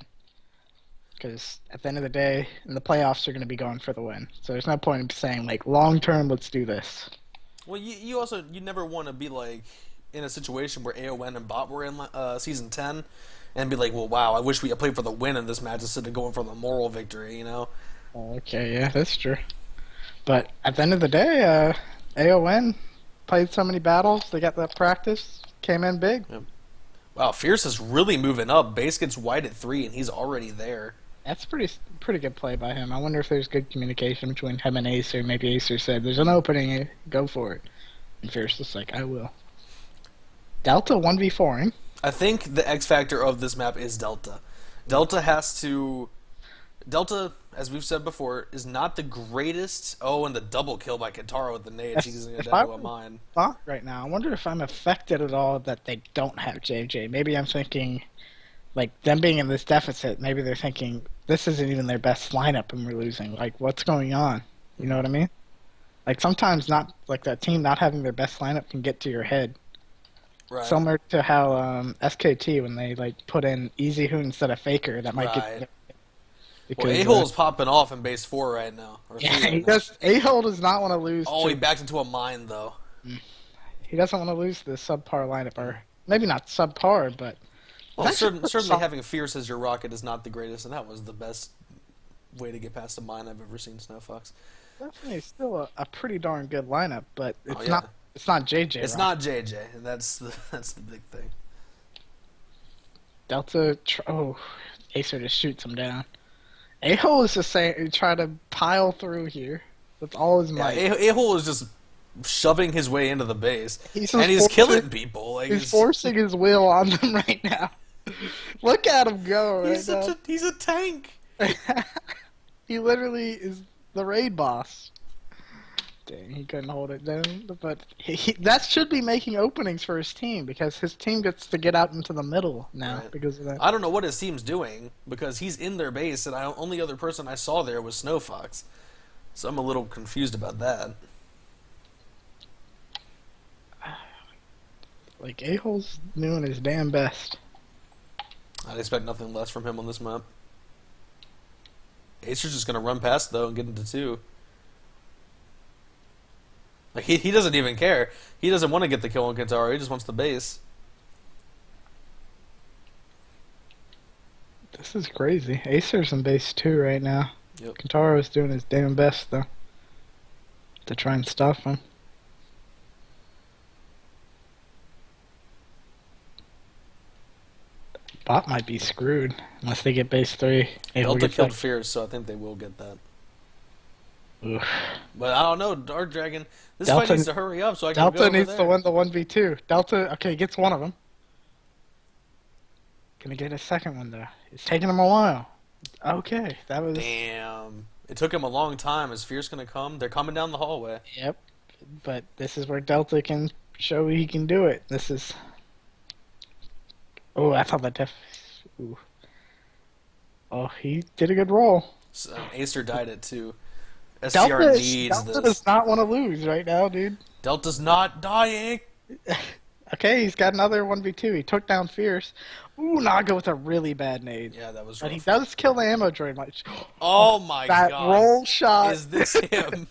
Because at the end of the day, in the playoffs, you're going to be going for the win. So there's no point in saying long term, let's do this. Well, you never want to be in a situation where AON and Bot were in season 10. And be like, well, wow, I wish we played for the win in this match instead of going for the moral victory, you know? Okay, yeah, that's true. But at the end of the day, AON played so many battles, they got that practice, came in big. Yeah. Wow, Fierce is really moving up. Base gets wide at 3, and he's already there. That's pretty good play by him. I wonder if there's good communication between him and Acer. Maybe Acer said, there's an opening, go for it. And Fierce is like, I will. Delta 1v4ing. I think the X factor of this map is Delta. Delta, as we've said before, is not the greatest. Oh, and the double kill by Kentaro with the nades. He's going to die to a mine. Right now, I wonder if I'm affected at all that they don't have JJ. Maybe I'm thinking, them being in this deficit, maybe they're thinking, this isn't even their best lineup and we're losing. What's going on? You know what I mean? Sometimes that team not having their best lineup can get to your head. Right. Similar to how SKT, when they put in Easy Hoon instead of Faker, that might get. Because, A-Hole's popping off in base 4 right now. A-Hole does not want to lose. Oh, he backed into a mine though. He doesn't want to lose the subpar lineup, or maybe not subpar, but. Well, certainly having Fierce as your rocket is not the greatest, and that was the best way to get past a mine I've ever seen, Snowfox. Definitely still a pretty darn good lineup, but it's not. It's not JJ. It's not JJ, and that's the big thing. Delta, Acer just shoots him down. A-Hole is just try to pile through here with all his might. A-Hole is just shoving his way into the base, and he's killing people. He's forcing his will on them right now. Look at him go! He's a tank. He literally is the raid boss. Dang, he couldn't hold it down. But that should be making openings for his team, because his team gets to get out into the middle now because of that. I don't know what his team's doing, because he's in their base, and the only other person I saw there was Snowfox. So I'm a little confused about that. A-Hole's doing his damn best. I'd expect nothing less from him on this map. Acer's just going to run past, though, and get into 2. He doesn't even care. He doesn't want to get the kill on Kentaro. He just wants the base. This is crazy. Acer's in base 2 right now. Yep. Kentaro's doing his damn best, though, to try and stop him. Bot might be screwed unless they get base 3. Delta killed Fierce, so I think they will get that. Oof. But I don't know, Dark Dragon. This fight needs to hurry up so I can Delta go over needs there. to win the 1v2. Delta, okay, gets one of them. Gonna get a second one though. It's taking him a while. Okay, that was. Damn. It took him a long time. Is Fierce gonna come? They're coming down the hallway. Yep. But this is where Delta can show he can do it. This is. Oh, I thought that Ooh. Oh, he did a good roll. So, Acer died it too. STR needs Delta this. does not want to lose right now, dude. Delta's not dying. Okay, he's got another 1v2. He took down Fierce. Ooh, Naga with a really bad nade. Yeah, that was But rough. he does kill the ammo droid. Like, Oh my that god. roll shot. Is this him?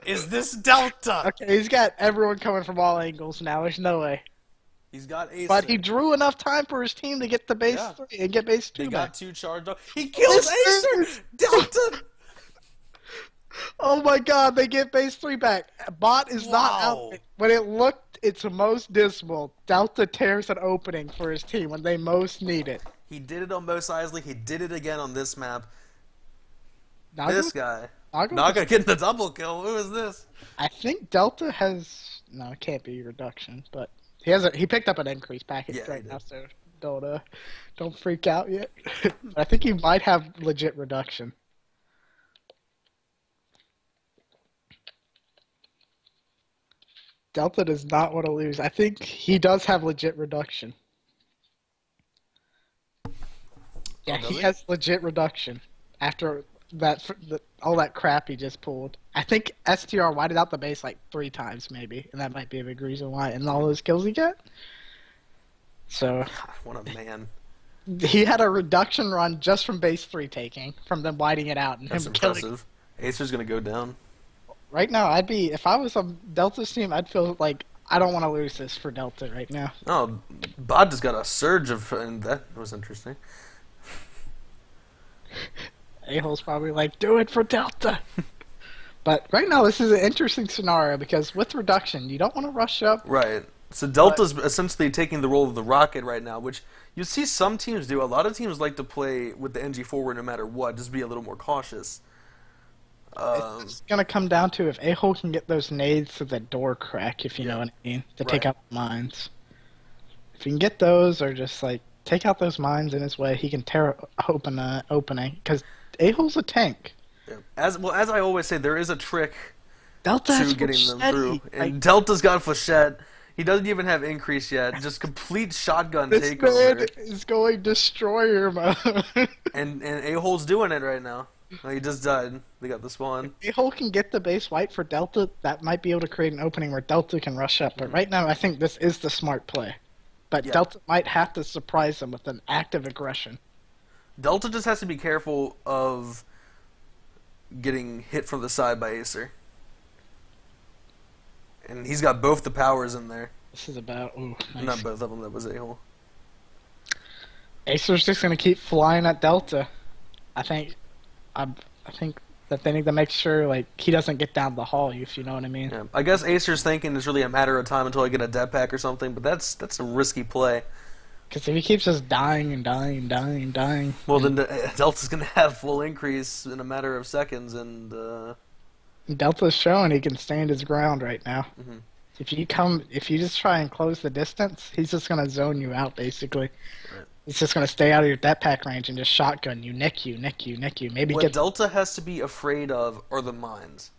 Is this Delta? Okay, he's got everyone coming from all angles now. There's no way. He's got Acer. But he drew enough time for his team to get the base 3 and get base 2 They back. got 2 charged up. He kills Acer! Delta! Oh my god, they get base 3 back. Bot is not Wow. out. When it looked its most dismal, Delta tears an opening for his team when they most need it. He did it on Mos Eisley. He did it again on this map. Naga, This guy. Naga Naga getting the double kill. Who is this? I think Delta has it can't be reduction, but he picked up an increase package Yeah, right he now, did. so don't freak out yet. I think he might have legit reduction. Delta does not want to lose. I think he does have legit reduction. Yeah, does he he? has legit reduction after all that crap he just pulled. I think STR whited out the base like 3 times maybe, and that might be a big reason why. And all those kills he got. So What a man. he had a reduction run just from base 3 taking, from them whiting it out and That's him killing. impressive. Acer's gonna go down. Right now, if I was on Delta's team, I'd feel like I don't want to lose this for Delta right now. Oh, Bod just got a surge of, and that was interesting. A-hole's probably like, do it for Delta. But right now, this is an interesting scenario because with reduction, you don't want to rush up. Right. So Delta's essentially taking the role of the rocket right now, which you see some teams do. A lot of teams like to play with the NG forward no matter what, just be a little more cautious. It's going to come down to if A-hole can get those nades to the door crack, if you know what I mean, to take out the mines. If he can get those, or just like take out those mines in his way, he can tear open an opening. Because A-hole's a tank. Yeah. As I always say, there is a trick Delta to has getting them Flechette. through. And Like, Delta's got Flechette. He doesn't even have increase yet. Just complete shotgun this takeover. man is going destroyer mode. And A-hole's doing it right now. Oh, he just died. They got the spawn. A-hole can get the base white for Delta. That might be able to create an opening where Delta can rush up. But right now, I think this is the smart play. But Yeah. Delta might have to surprise them with an active aggression. Delta just has to be careful of getting hit from the side by Acer. And he's got both the powers in there. This is about... Ooh, nice. Not both of them, that was A-hole. Acer's just going to keep flying at Delta. I think that they need to make sure like he doesn't get down the hall, if you know what I mean. Yeah. I guess Acer's thinking it's really a matter of time until I get a death pack or something, but that's a risky play. Because if he keeps just dying and dying and dying and dying... Well, then Delta's going to have full increase in a matter of seconds, and... Delta's showing he can stand his ground right now. Mhm. If you just try and close the distance, he's just going to zone you out, basically. Right. He's just going to stay out of your death pack range and just shotgun you, nick you. Maybe What get... Delta has to be afraid of are the mines.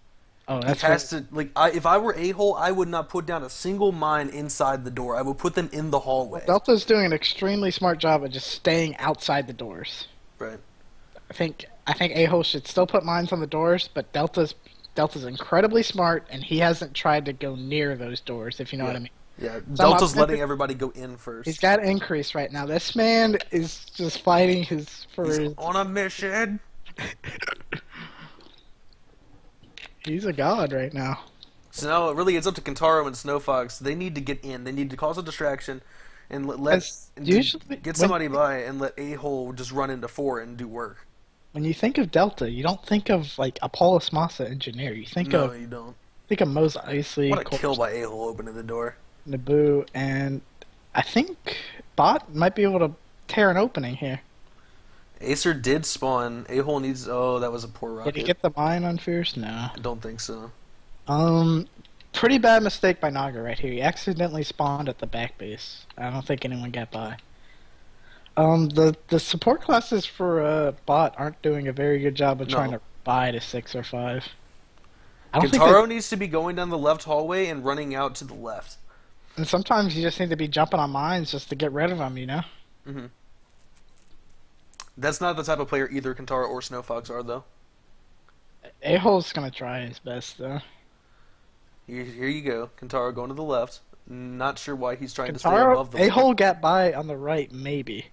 Oh, He that's has to, like, if I were A-hole, I would not put down a single mine inside the door. I would put them in the hallway. Delta's doing an extremely smart job of just staying outside the doors. Right. I think A-hole should still put mines on the doors, but Delta's incredibly smart, and he hasn't tried to go near those doors, if you know what I mean. Yeah, Some Delta's authentic- letting everybody go in first. He's got increase right now. This man is just fighting his He's on a mission. He's a god right now. So now, really, it's up to Kentaro and Snowfox. They need to get in. They need to cause a distraction and Usually, get somebody by and let A-hole just run into 4 and do work. when you think of Delta, you don't think of like Apollos Massa engineer. You think No, of you don't. Mos Eisley, What a kill by A-hole opening the door. Naboo, and I think Bot might be able to tear an opening here. Acer did spawn. A-hole needs... Oh, that was a poor rocket. Did he get the mine on Fierce? No. I don't think so. Pretty bad mistake by Naga right here. He accidentally spawned at the back base. I don't think anyone got by. The support classes for Bot aren't doing a very good job of trying to by to 6 or 5. I don't think Kentaro needs to be going down the left hallway and running out to the left. and sometimes you just need to be jumping on mines just to get rid of them, Hmm. That's not the type of player either Kentaro or Snow Fox are, though. A-Hole's gonna try his best, though. Here you go. Kentaro going to the left. Not sure why he's trying to stay Kentaro, above the A-Hole got by on the right, maybe.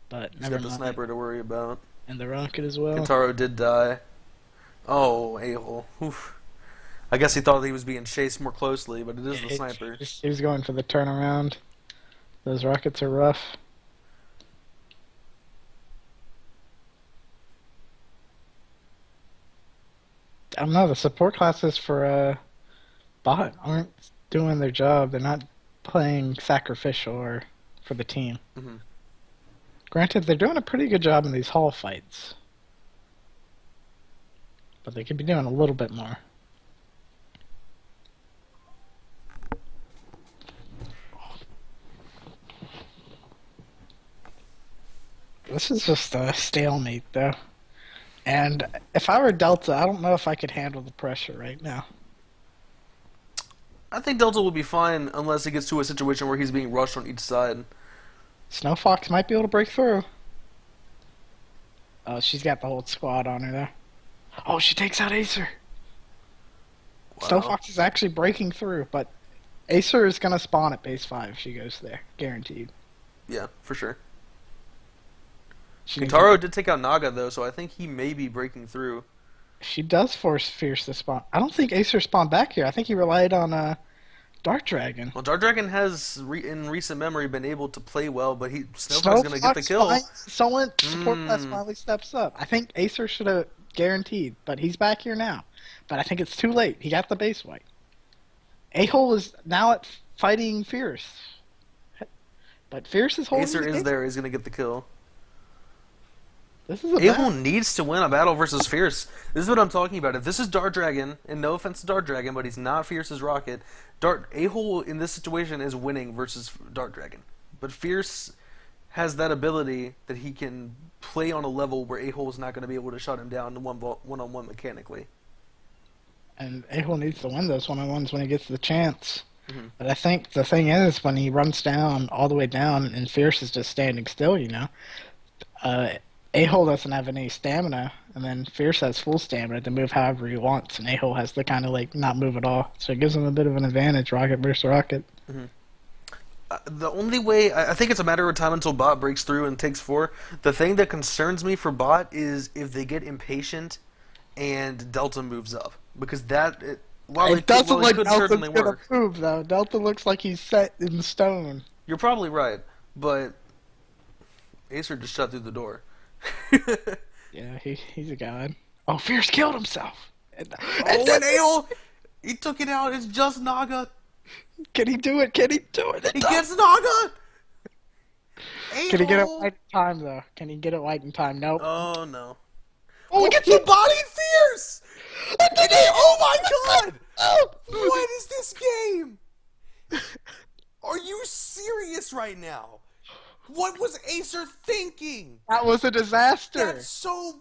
But He's never got the mind. sniper to worry about. And the rocket as well. Kentaro did die. Oh, A-hole. Oof. I guess he thought he was being chased more closely, but it is the sniper. He was going for the turnaround. Those rockets are rough. I don't know, the support classes for bot aren't doing their job. They're not playing sacrificial or for the team. Hmm. Granted, they're doing a pretty good job in these hall fights. But they could be doing a little bit more. This is just a stalemate, though. And if I were Delta, I don't know if I could handle the pressure right now. I think Delta will be fine unless he gets to a situation where he's being rushed on each side. Snow Fox might be able to break through. Oh, she's got the whole squad on her there. Oh, she takes out Acer. Wow. Snow Fox is actually breaking through, but Acer is going to spawn at base 5 if she goes there. Guaranteed. Yeah, for sure. She needs Kentaro did take out Naga, though, so I think he may be breaking through. She does force Fierce to spawn. I don't think Acer spawned back here. I think he relied on Dark Dragon. Well, Dark Dragon has, in recent memory, been able to play well, but Snow Fox is going to get the kill. Someone support class finally steps up. I think Acer should have guaranteed, but he's back here now. But I think it's too late. He got the base wipe. A-Hole is now at fighting Fierce. But Fierce is holding Acer the is game. there. He's going to get the kill. This is a A-Hole bad... needs to win a battle versus Fierce. This is what I'm talking about. If this is Dark Dragon, and no offense to Dark Dragon, but he's not Fierce's Rocket, A-Hole in this situation is winning versus Dark Dragon. But Fierce has that ability that he can play on a level where A-Hole is not going to be able to shut him down one-on-one mechanically. And A-Hole needs to win those one-on-ones when he gets the chance. Mhm. But I think the thing is, when he runs down, all the way down, and Fierce is just standing still, A-Hole doesn't have any stamina, and then Fierce has full stamina to move however he wants, and A-Hole has to kind of like not move at all. So it gives him a bit of an advantage, Rocket versus Rocket. The only way, I think it's a matter of time until Bot breaks through and takes 4. The thing that concerns me for Bot is if they get impatient and Delta moves up. Because while It doesn't could look Delta's certainly gonna work. move, though. Delta looks like he's set in stone. You're probably right, but Acer just shut through the door. Yeah, he's a god. Oh, Fierce killed himself! And A-Hole, he took it out. It's just Naga. Can he do it? Can he do it? He gets Naga. Can he get it A-Hole. right in time, though? Can he get it right in time? Nope. Oh no. Oh, He gets the body Fierce. Oh my god! What is this game? Are you serious right now? What was Acer thinking? That was a disaster.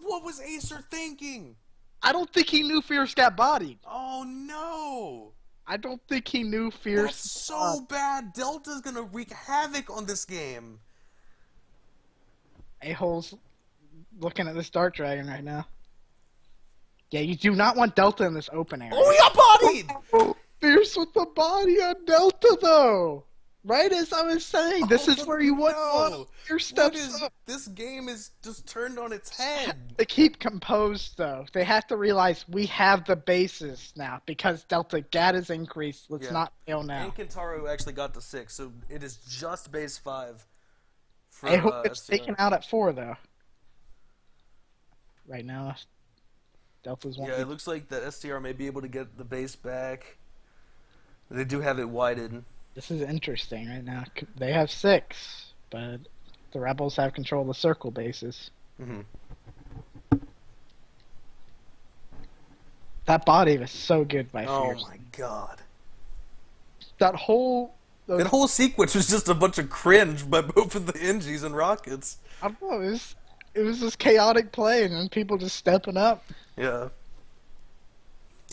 What was Acer thinking? I don't think he knew Fierce got bodied. Oh no! I don't think he knew Fierce. That's so bad. Delta's gonna wreak havoc on this game. A-Hole's looking at this Dark Dragon right now. Yeah, you do not want Delta in this open area. Oh, he got bodied! Oh, Fierce with the body on Delta, though. Right as I was saying, this is where you want Fierce steps up. This game is just turned on its head. They keep composed, though. They have to realize we have the bases now because Delta GAT is increased. Let's not fail now. And Kentaro actually got to 6, so it is just base 5. I hope it's taken out at 4, though. Right now, Delta's one. Yeah, it looks like the STR may be able to get the base back. They do have it widened. This is interesting right now. They have 6, but the Rebels have control of the circle bases. Mm-hmm. That body was so good by Oh Fierce. my god. That whole That whole sequence was just a bunch of cringe by both of the NGs and Rockets. I don't know. It it was just chaotic play, and then people just stepping up. Yeah.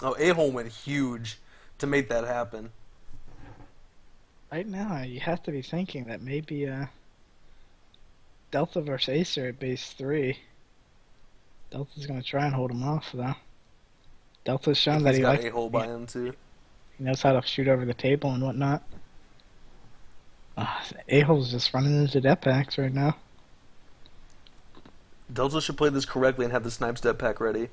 Oh, A-hole went huge to make that happen. Right now, you have to be thinking that maybe Delta versus Acer at base 3. Delta's going to try and hold him off, though. Delta's I shown think that he's he got likes. A-hole by him, too. He knows how to shoot over the table and whatnot. A-hole's just running into death packs right now. Delta should play this correctly and have the snipe step pack ready.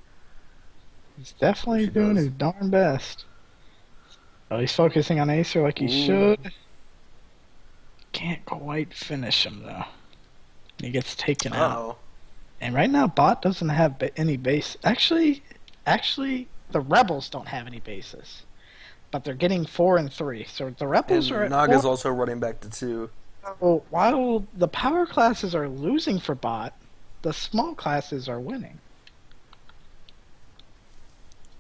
He's definitely doing his darn best. Oh, he's focusing on Acer like he should. Can't quite finish him, though. He gets taken out. And right now, Bot doesn't have any base. Actually, the Rebels don't have any bases. But they're getting 4 and 3. So the Rebels are at Naga's 4. also running back to 2. So while the power classes are losing for Bot, the small classes are winning.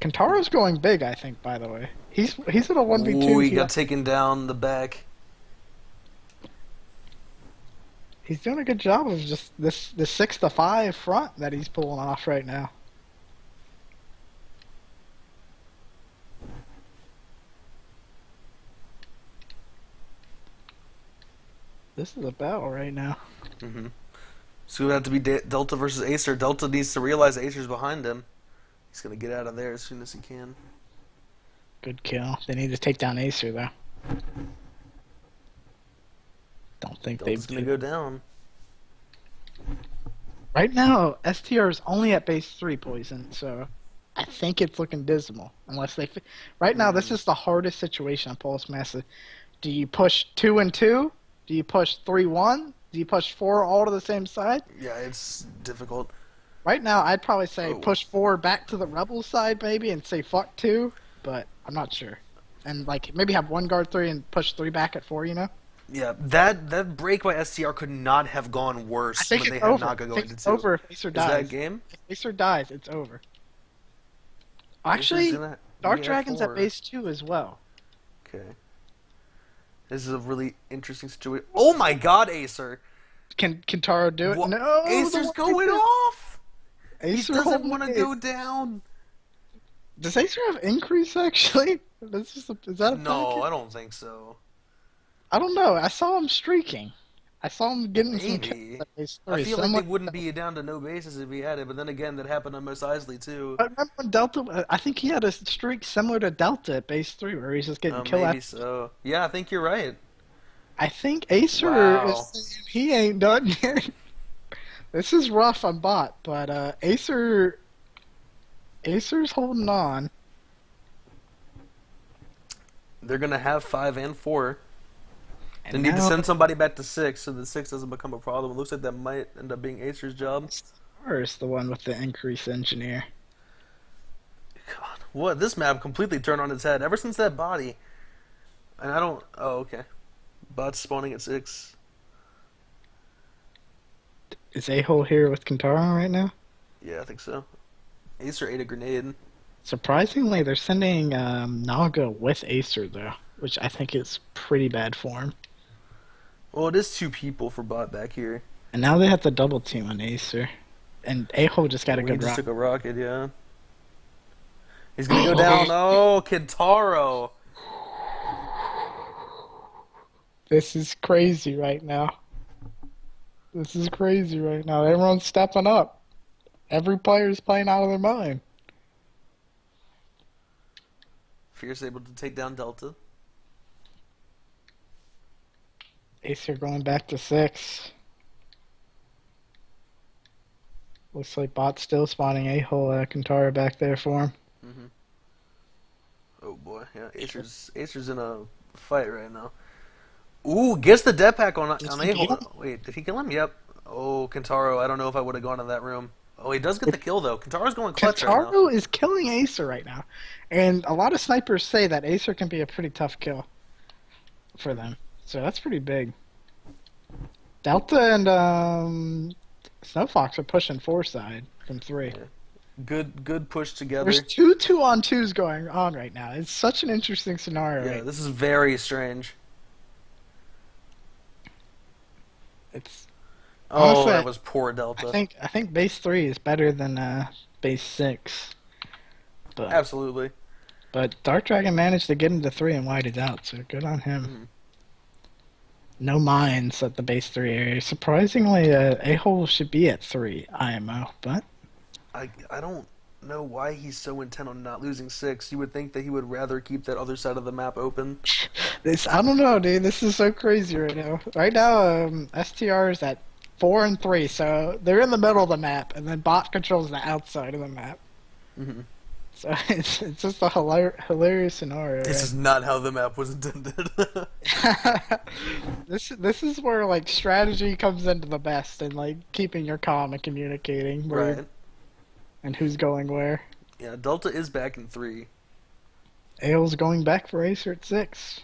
Kintaro's going big, I think, by the way. He's in a 1v2. Ooh, he got taken down the back. He's doing a good job of just the 6-5 front that he's pulling off right now. This is a battle right now. Mm-hmm. So it would have to be Delta versus Acer. Delta needs to realize Acer's behind him. He's going to get out of there as soon as he can. Good kill. They need to take down Acer, though. Don't think Delta's going to go down. Right now, STR is only at base 3 poison, so I think it's looking dismal. Unless they... Right now, this is the hardest situation on Pulse Massive. Do you push 2 and 2? Do you push 3-1? Do you push 4 all to the same side? Yeah, it's difficult. Right now, I'd probably say push 4 back to the Rebels side, maybe, and say fuck 2, but I'm not sure. And, like, maybe have 1 guard 3 and push 3 back at 4, you know? Yeah, that break by STR could not have gone worse when they had Naga going to 2. It's over if Acer dies. Is that game? If Acer dies, it's over. Actually, Dark Dragon's at base 2 as well. Okay. This is a really interesting situation. Oh my god, Acer! Can Kintaro do it? What? No! Acer's going off! Acer he doesn't want to go down. Does Acer have increase, actually? Is that a No, packet? I don't think so. I don't know. I saw him streaking. I saw him getting some Maybe. at base 3. I feel like they wouldn't be down to no bases if he had it, but then again, that happened on Mos Eisley too. I remember when Delta, I think he had a streak similar to Delta at base 3 where he's just getting killed. Maybe so. Yeah, I think you're right. I think Acer is saying he ain't done yet. This is rough on Bot, but Acer's holding on. They're going to have 5 and 4. And they need to send somebody back to 6 so the 6 doesn't become a problem. It looks like that might end up being Acer's job. Or is the one with the increased engineer. God, what? This map completely turned on its head ever since that body. And I don't... Oh, okay. Bots spawning at 6. Is A-hole here with Kintaro right now? Yeah, I think so. Acer ate a grenade. Surprisingly, they're sending Naga with Acer, though, which I think is pretty bad form. Well, it is 2 people for bot back here. And now they have to double team on Acer. And A-hole just got a good just rocket. took a rocket, yeah. He's gonna go down. Oh, Kintaro! This is crazy right now. This is crazy right now. Everyone's stepping up. Every player's playing out of their mind. Fierce able to take down Delta. Acer going back to 6. Looks like Bot's still spawning A-hole Kintaro back there for him. Mm-hmm. Oh boy, yeah, Acer's in a fight right now. Ooh, gets the death pack on A-hole. Wait, did he kill him? Yep. Oh, Kintaro, I don't know if I would have gone in that room. Oh, he does get the kill though. Kintaro's going clutch right now. Kintaro is killing Acer right now. And a lot of snipers say that Acer can be a pretty tough kill for them. So that's pretty big. Delta and Snowfox are pushing 4 side from 3. Yeah. Good push together. There's 2 2-on-2s going on right now. It's such an interesting scenario. Yeah, this is very strange. It's Oh, Honestly, that was poor I Delta. think I think base 3 is better than base 6, but Absolutely. Dark Dragon managed to get into 3 and white it out, so good on him. Mhm. No mines at the base 3 area. Surprisingly, A-hole should be at 3 IMO, but I don't know why he's so intent on not losing 6. You would think that he would rather keep that other side of the map open. this I don't know, dude. This is so crazy right now. Right now, STR is at 4 and 3, so they're in the middle of the map, and then bot controls the outside of the map. Hmm. So it's just a hilarious scenario. This is not how the map was intended. Right? This is where like strategy comes into the best, and like keeping your calm and communicating where Right. and who's going where. Yeah, Delta is back in 3. Ale's going back for Acer at 6.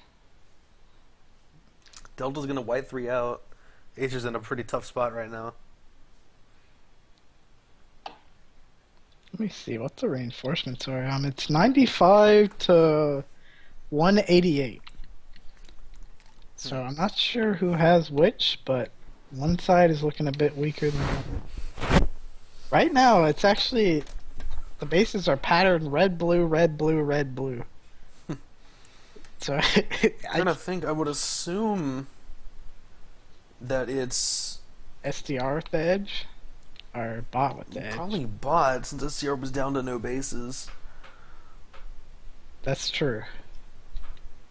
Delta's gonna white 3 out. Acer's in a pretty tough spot right now. Let me see what the reinforcements are. It's 95 to 188. So I'm not sure who has which, but one side is looking a bit weaker than the other. Right now, it's actually the bases are patterned red, blue, red, blue, red, blue. So I'm trying to think. I would assume that it's SDR with the edge, or bot with the edge. probably bot since SCR was down to no bases. That's true.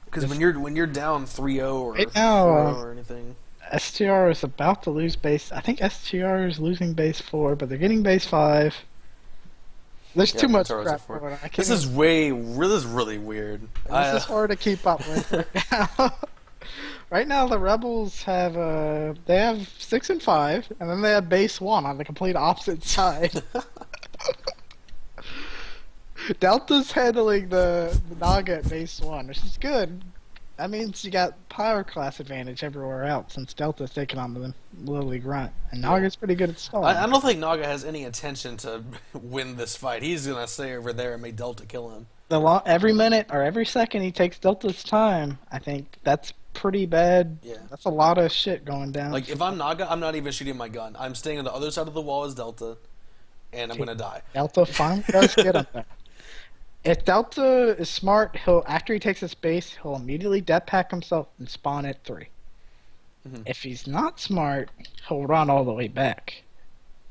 Because when you're down 3-0 or Right now, 4-0 or anything, STR is about to lose base. I think STR is losing base 4, but they're getting base 5. There's Yeah, too much Kataro's crap at 4. going on. I can't this is really weird. This is hard to keep up with right now. Right now, the Rebels have they have 6 and 5, and then they have base 1 on the complete opposite side. Delta's handling the Naga at base 1, which is good. That means you got power class advantage everywhere else, since Delta's taking on the Lily Grunt, and Naga's pretty good at stalling. I don't think Naga has any intention to win this fight. He's gonna stay over there and make Delta kill him. Every minute or every second he takes Delta's time, I think that's pretty bad. Yeah. That's a lot of shit going down. Like, if I'm Naga, I'm not even shooting my gun. I'm staying on the other side of the wall as Delta, and I'm gonna die. Delta finally does get up there. If Delta is smart, after he takes his base, he'll immediately death pack himself and spawn at 3. Mhm. If he's not smart, he'll run all the way back,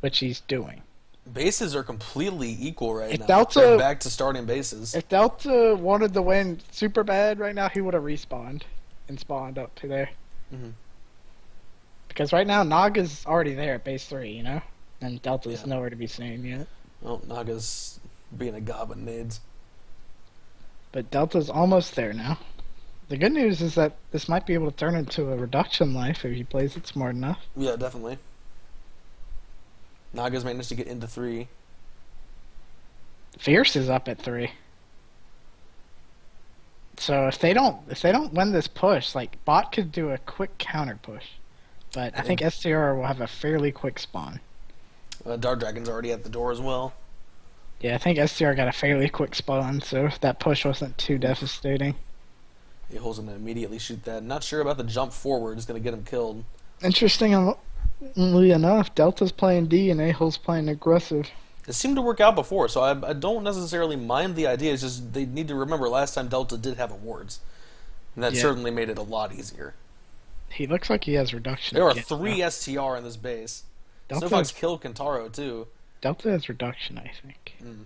which he's doing. Bases are completely equal right If now. Delta- They're back to starting bases. If Delta wanted to win super bad right now, he would have respawned and spawned up to there. Mhm. Because right now, Naga's already there at base 3, you know? And Delta's Yeah. nowhere to be seen yet. Oh, Naga's being a goblin nades. But Delta's almost there now. The good news is that this might be able to turn into a reduction life if he plays it smart enough. Yeah, definitely. Naga's managed to get into 3. Fierce is up at 3. So if they don't win this push, like bot could do a quick counter push. But I think STR will have a fairly quick spawn. Dark Dragon's already at the door as well. Yeah, I think STR got a fairly quick spawn, so that push wasn't too devastating. He holds him to immediately shoot that. Not sure about the jump forward. It's going to get him killed. Interestingly enough, Delta's playing D and A-hole's playing aggressive. It seemed to work out before, so I don't necessarily mind the idea. It's just they need to remember last time Delta did have awards. And that certainly made it a lot easier. He looks like he has reduction. There are again, 3 though. STR in this base. Delta Snowfox has, killed Kentaro, too. Delta has reduction, I think. Mm.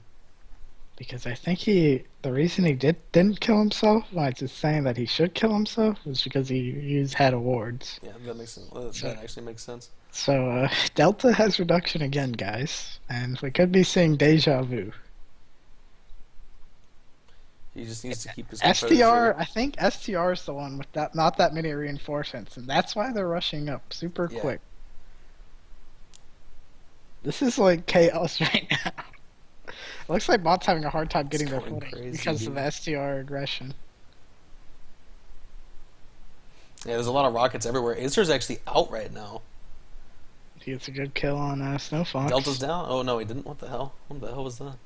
Because I think the reason he didn't kill himself, when I was saying that he should kill himself, was because he's had awards. Yeah, that makes sense. That actually makes sense. So Delta has reduction again, guys, and we could be seeing deja vu. He just needs to keep his STR, composure. I think STR is the one with not that many reinforcements, and that's why they're rushing up super quick. This is like chaos right now. It looks like bot's having a hard time getting their going footing crazy, because dude. of STR aggression. Yeah, there's a lot of rockets everywhere. Acer's actually out right now. He gets a good kill on Snowfox. Delta's down? Oh, no, he didn't. What the hell? What the hell was that?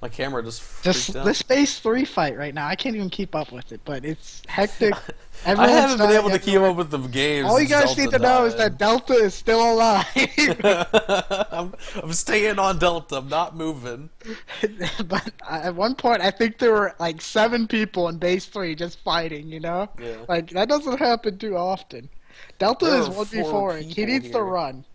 My camera just freaked Just out. this base 3 fight right now, I can't even keep up with it, but it's hectic. I Everyone's haven't been dying able to keep everywhere. up with the games All you since guys need Delta to know is that died. Delta is still alive. I'm staying on Delta. I'm not moving. But at one point, I think there were like 7 people in base 3 just fighting, you know? Yeah. Like, that doesn't happen too often. Delta There is are 4 1v4. He people needs to here. run.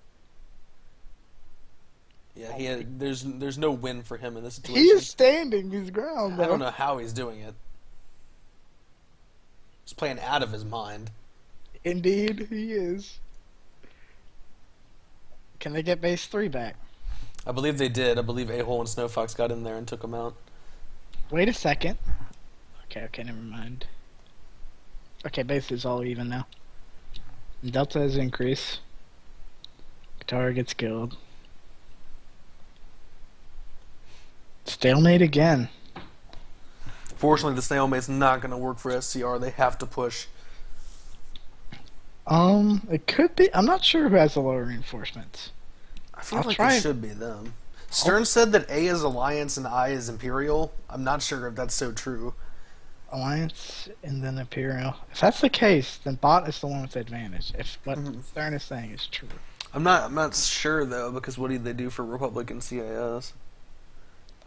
Yeah, there's no win for him in this He situation. is standing his ground, I don't though. know how he's doing it. He's playing out of his mind. Indeed, he is. Can they get base 3 back? I believe they did. I believe A-Hole and Snowfox got in there and took him out. Wait a second. Okay, never mind. Okay, base is all even now. And Delta has increased. Guitar gets killed. Stalemate again. Fortunately, the stalemate's not going to work for SCR. They have to push. It could be. I'm not sure who has the lower reinforcements. I feel I'll like try it and- should be them. Stern said that A is Alliance and I is Imperial. I'm not sure if that's so true. Alliance and then Imperial. If that's the case, then Bot is the one with the advantage. If what Mhm. Stern is saying is true. I'm not sure though, because what do they do for Republic and CIS?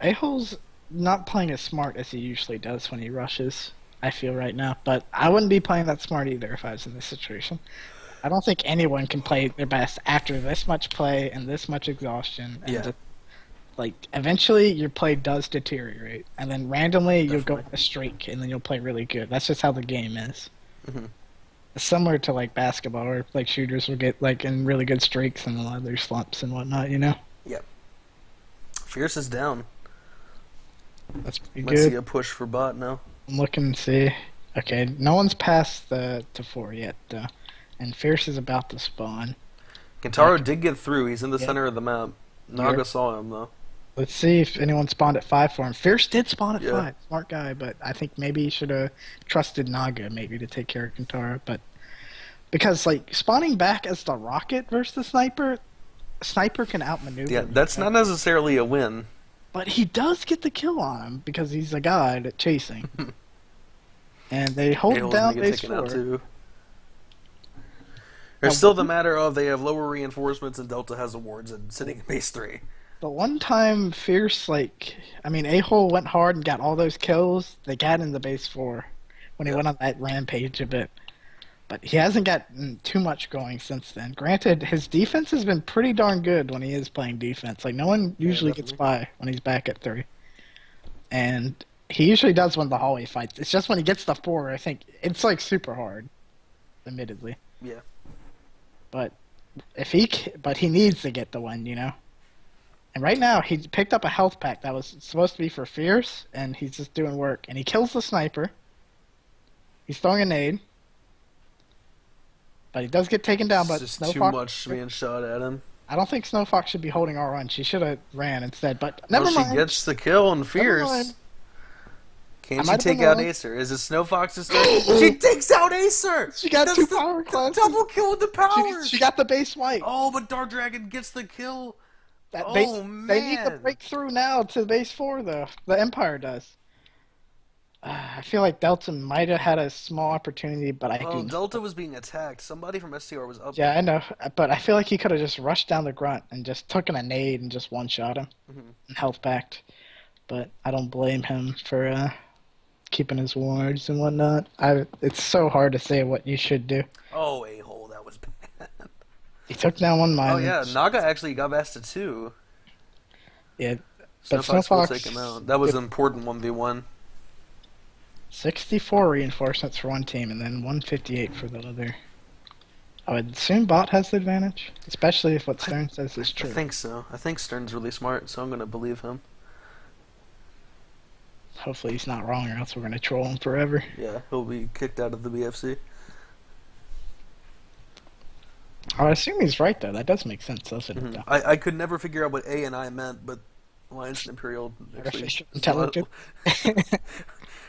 A-Hole's not playing as smart as he usually does when he rushes, I feel right now. But I wouldn't be playing that smart either if I was in this situation. I don't think anyone can play their best after this much play and this much exhaustion. And Yeah. just, like, eventually your play does deteriorate. And then randomly you'll go Definitely. a streak and then you'll play really good. That's just how the game is. Mhm. It's similar to, like, basketball where, like, shooters will get, like, in really good streaks and a lot of their slumps and whatnot, you know? Fierce is down. That's pretty Let's good. see a push for Bot now. I'm looking to see. Okay, no one's passed the to 4 yet, though. And Fierce is about to spawn. Kentaro did get through. He's in the Yeah. center of the map. Naga Yeah. saw him though. Let's see if anyone spawned at 5 for him. Fierce did spawn at Yeah. 5. Smart guy, but I think maybe he should have trusted Naga maybe to take care of Kentaro. But because, like, spawning back as the rocket versus the sniper can outmaneuver. Yeah, you that's know? not necessarily a win. But he does get the kill on him because he's a guy at chasing. And they hold A-Hole's down gonna get base taken 4. out too. There's still the matter of they have lower reinforcements and Delta has awards and sitting in base 3. The one time Fierce, A-Hole went hard and got all those kills, they got in the base 4 when he Yeah. went on that rampage a bit. But he hasn't gotten too much going since then. Granted, his defense has been pretty darn good when he is playing defense. Like, no one usually gets definitely. by when he's back at 3. And he usually does win the hallway fights. It's just when he gets to 4, I think it's, like, super hard, admittedly. Yeah. But but he needs to get the win, you know. And right now he picked up a health pack that was supposed to be for Fierce, and he's just doing work. And he kills the sniper. He's throwing a nade, but he does get taken down. But It's just Snow too Fox, much being shot at him. I don't think Snow Fox should be holding our run. She should have ran instead. But Well, never mind. she gets the kill on Never Fierce. mind. I Can she might have take been out wrong. Acer? Is it Snow Fox's turn? She takes out Acer! She got That's 2 the power classes. double kill with the powers! She got the base white. Oh, but Dark Dragon gets the kill. They need to man. break through now to base 4, though. The Empire does. I feel like Delta might have had a small opportunity, but I Well, do. Delta was being attacked. Somebody from STR was up. Yeah, I know, but I feel like he could have just rushed down the grunt and just taken a nade and just one-shot him Mhm. and health packed. But I don't blame him for keeping his wards and whatnot. It's so hard to say what you should do. Oh, a-hole, that was bad. He took down one mine. Oh, yeah, Naga actually got bested too. Yeah, Snow but Fox will Snowfox- take him out. That was an important 1v1. 64 reinforcements for one team and then 158 for the other. I would assume Bot has the advantage, especially if what Stern says is I true. think so. I think Stern's really smart, so I'm going to believe him. Hopefully he's not wrong, or else we're gonna troll him forever. Yeah, he'll be kicked out of the BFC. I assume he's right though. That does make sense, doesn't it? Mhm. though? I could never figure out what A and I meant, but Alliance and Imperial actually. Artificial intelligence.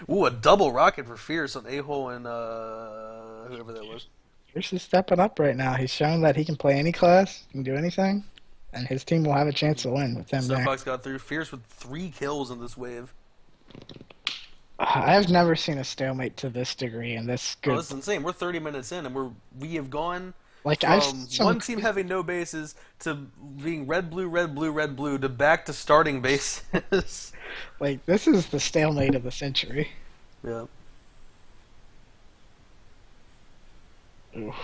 Ooh, a double rocket for Fierce on A-hole and whoever that was. Fierce is stepping up right now. He's showing that he can play any class, can do anything. and his team will have a chance to win with him there. Snowfox got through. Fierce with 3 kills in this wave. I've never seen a stalemate to this degree and this Oh, good. this is insane. We're 30 minutes in, and we have gone Like I've from seen one team having no bases to being red, blue, red, blue, red, blue to back to starting bases. like this is the stalemate of the century. Yeah. Oof.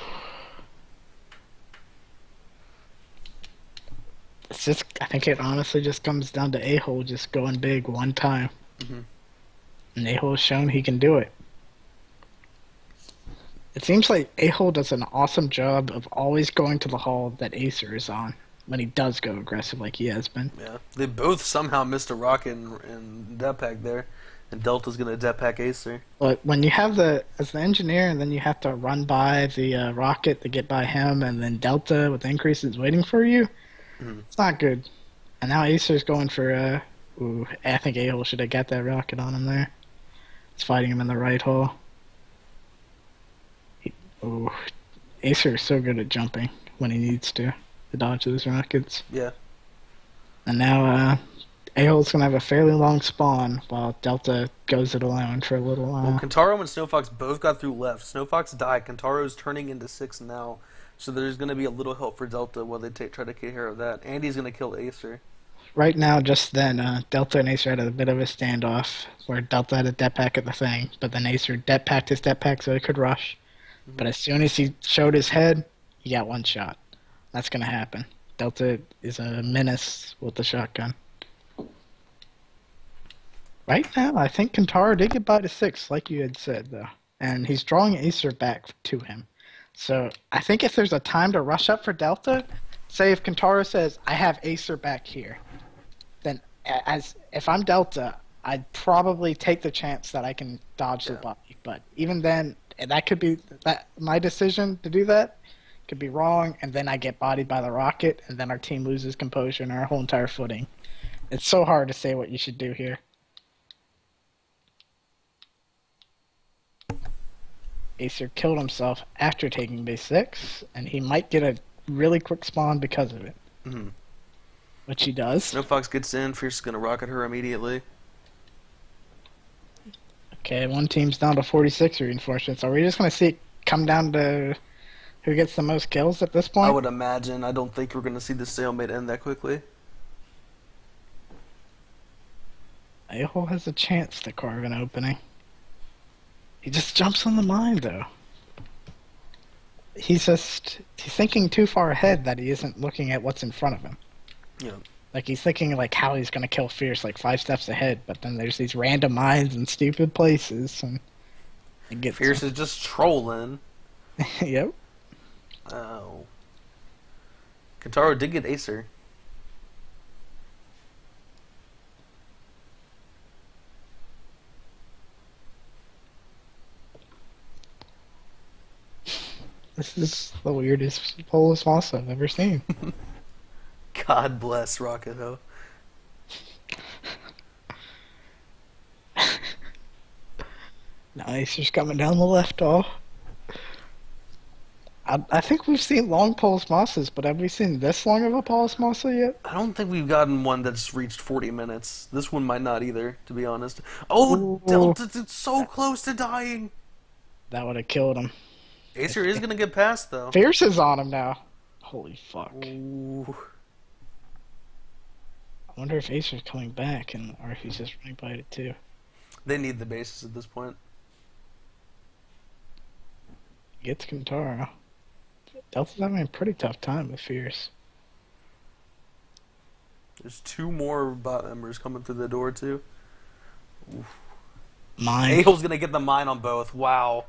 It's just, I think it honestly just comes down to A-Hole just going big one time. Mm-hmm. And A-Hole's shown he can do it. It seems like A-Hole does an awesome job of always going to the hall that Acer is on when he does go aggressive like he has been. Yeah. They both somehow missed a rocket and death pack there. And Delta's going to death pack Acer. But when you have as the engineer and then you have to run by the rocket to get by him and then Delta with increases waiting for you, it's not good. And now Acer's going for, I think A-Hole should have got that rocket on him there. It's fighting him in the right hole. Acer is so good at jumping when he needs to dodge those rockets. Yeah. And now A-Hole's going to have a fairly long spawn while Delta goes it alone for a little while. Well, Kentaro and Snowfox both got through left. Snowfox died. Kentaro's turning into 6 now. So there's going to be a little help for Delta while they try to take care of that. Andy's going to kill Acer. Right now, just then, Delta and Acer had a bit of a standoff where Delta had a death pack at the thing, but then Acer death packed his death pack so he could rush. Mm-hmm. But as soon as he showed his head, he got one shot. That's going to happen. Delta is a menace with the shotgun. Right now, I think Kentaro did get by to 6, like you had said, though. And he's drawing Acer back to him. So I think if there's a time to rush up for Delta, say if Kentaro says, I have Acer back here, then if I'm Delta, I'd probably take the chance that I can dodge the body. But even then, that could be my decision to do that could be wrong, and then I get bodied by the rocket, and then our team loses composure and our whole entire footing. It's so hard to say what you should do here. Acer killed himself after taking base 6, and he might get a really quick spawn because of it. Mm-hmm. Which he does. Snowfox gets in. Fierce is going to rocket her immediately. Okay, one team's down to 46 reinforcements. Are we just going to see it come down to who gets the most kills at this point? I would imagine. I don't think we're going to see the stalemate end that quickly. A-Hole has a chance to carve an opening. He just jumps on the mine, though. He's thinking too far ahead that he isn't looking at what's in front of him. Yeah. Like, he's thinking, like, how he's going to kill Fierce, like, 5 steps ahead, but then there's these random mines in stupid places, and it gets... Fierce is just trolling. Yep. Oh. Kentaro did get Acer. This is the weirdest Polish loss I've ever seen. God bless Rocket Ho. Now Acer's coming down the left off. I think we've seen long Polish Mosses, but have we seen this long of a Polish Mossa yet? I don't think we've gotten one that's reached 40 minutes. This one might not either, to be honest. Oh, Delta's so close to dying. That would have killed him. Acer is going to get past, though. Fierce is on him now. Holy fuck. Ooh. I wonder if Acer's coming back, or if he's just running by it too. They need the bases at this point. Gets Kentaro. Delta's having a pretty tough time with Fierce. There's 2 more bot members coming through the door, too. Oof. Mine. A-Hole's going to get the mine on both. Wow.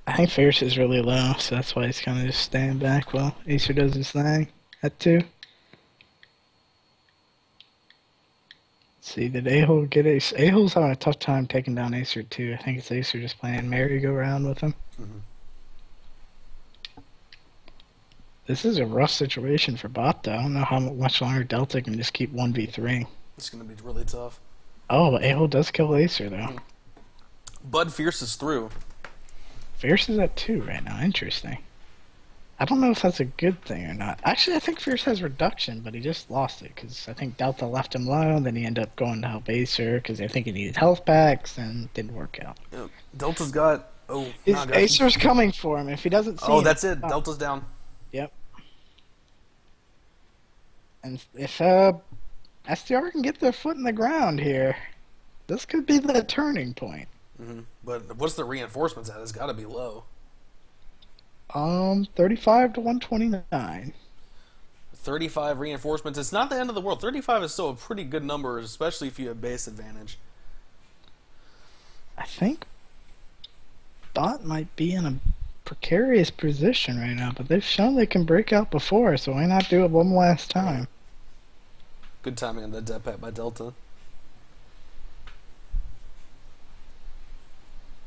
I think Fierce is really low, so that's why he's kind of just staying back while Acer does his thing at 2. Let's see, did A-Hole get Ace? A-Hole's having a tough time taking down Acer too. I think it's Acer just playing merry-go-round with him. Mm-hmm. This is a rough situation for Bot, though. I don't know how much longer Delta can just keep 1v3. It's going to be really tough. Oh, but A-Hole does kill Acer, though. Mm-hmm. Bud Fierce is through. Fierce is at 2 right now. Interesting. I don't know if that's a good thing or not. Actually, I think Fierce has reduction, but he just lost it because I think Delta left him low, and then he ended up going to help Acer because I think he needed health packs and didn't work out. Delta's got. Oh, His Naga. Acer's coming for him. If he doesn't see Oh, him, that's it. Delta's down. Yep. And if STR can get their foot in the ground here, this could be the turning point. But what's the reinforcements at? It's got to be low. 35 to 129. 35 reinforcements. It's not the end of the world. 35 is still a pretty good number, especially if you have base advantage. I think Bot might be in a precarious position right now, but they've shown they can break out before, so why not do it one last time? Good timing on that death pack by Delta.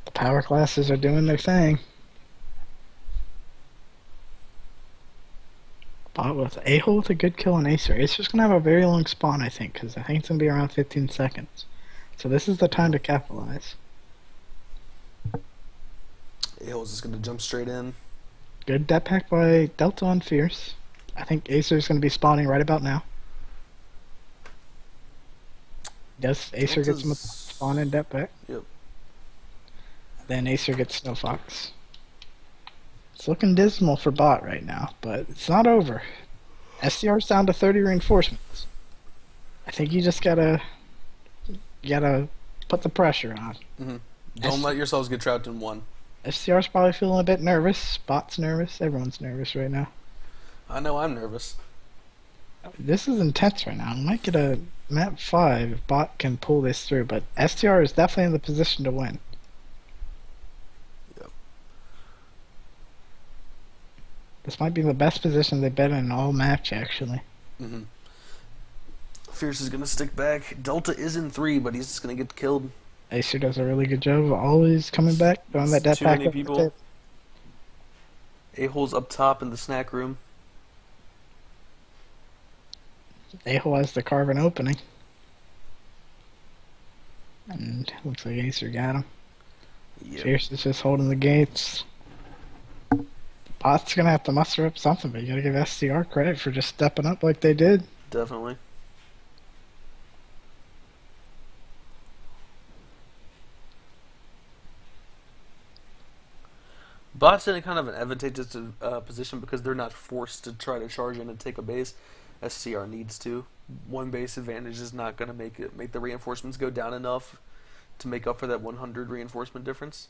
The power classes are doing their thing. Bot with A-hole with a good kill on Acer. Acer's going to have a very long spawn, I think, because I think it's going to be around 15 seconds. So this is the time to capitalize. A-hole's just going to jump straight in. Good death pack by Delta on Fierce. I think Acer's going to be spawning right about now. Yes, Acer gets him a spawn in death pack. Yep. Then Acer gets Snow Fox. It's looking dismal for Bot right now, but it's not over. STR's down to 30 reinforcements. I think you just gotta put the pressure on. Don't let yourselves get trapped in one. STR's probably feeling a bit nervous. Bot's nervous. Everyone's nervous right now. I know I'm nervous. This is intense right now. I might get a map 5 if Bot can pull this through, but STR is definitely in the position to win. Yep. This might be the best position they've been in all match, actually. Fierce is going to stick back. Delta is in 3, but he's just going to get killed. Acer does a really good job of always coming back, throwing that death Too pack many up the people. tip. A-hole's up top in the snack room. A-hole has the Carvin opening. And looks like Acer got him. Yep. Fierce is just holding the gates. Bot's gonna have to muster up something, but you gotta give STR credit for just stepping up like they did. Definitely. Bot's in a kind of an advantageous position because they're not forced to try to charge in and take a base. SCR needs to. One base advantage is not going to make the reinforcements go down enough to make up for that 100 reinforcement difference.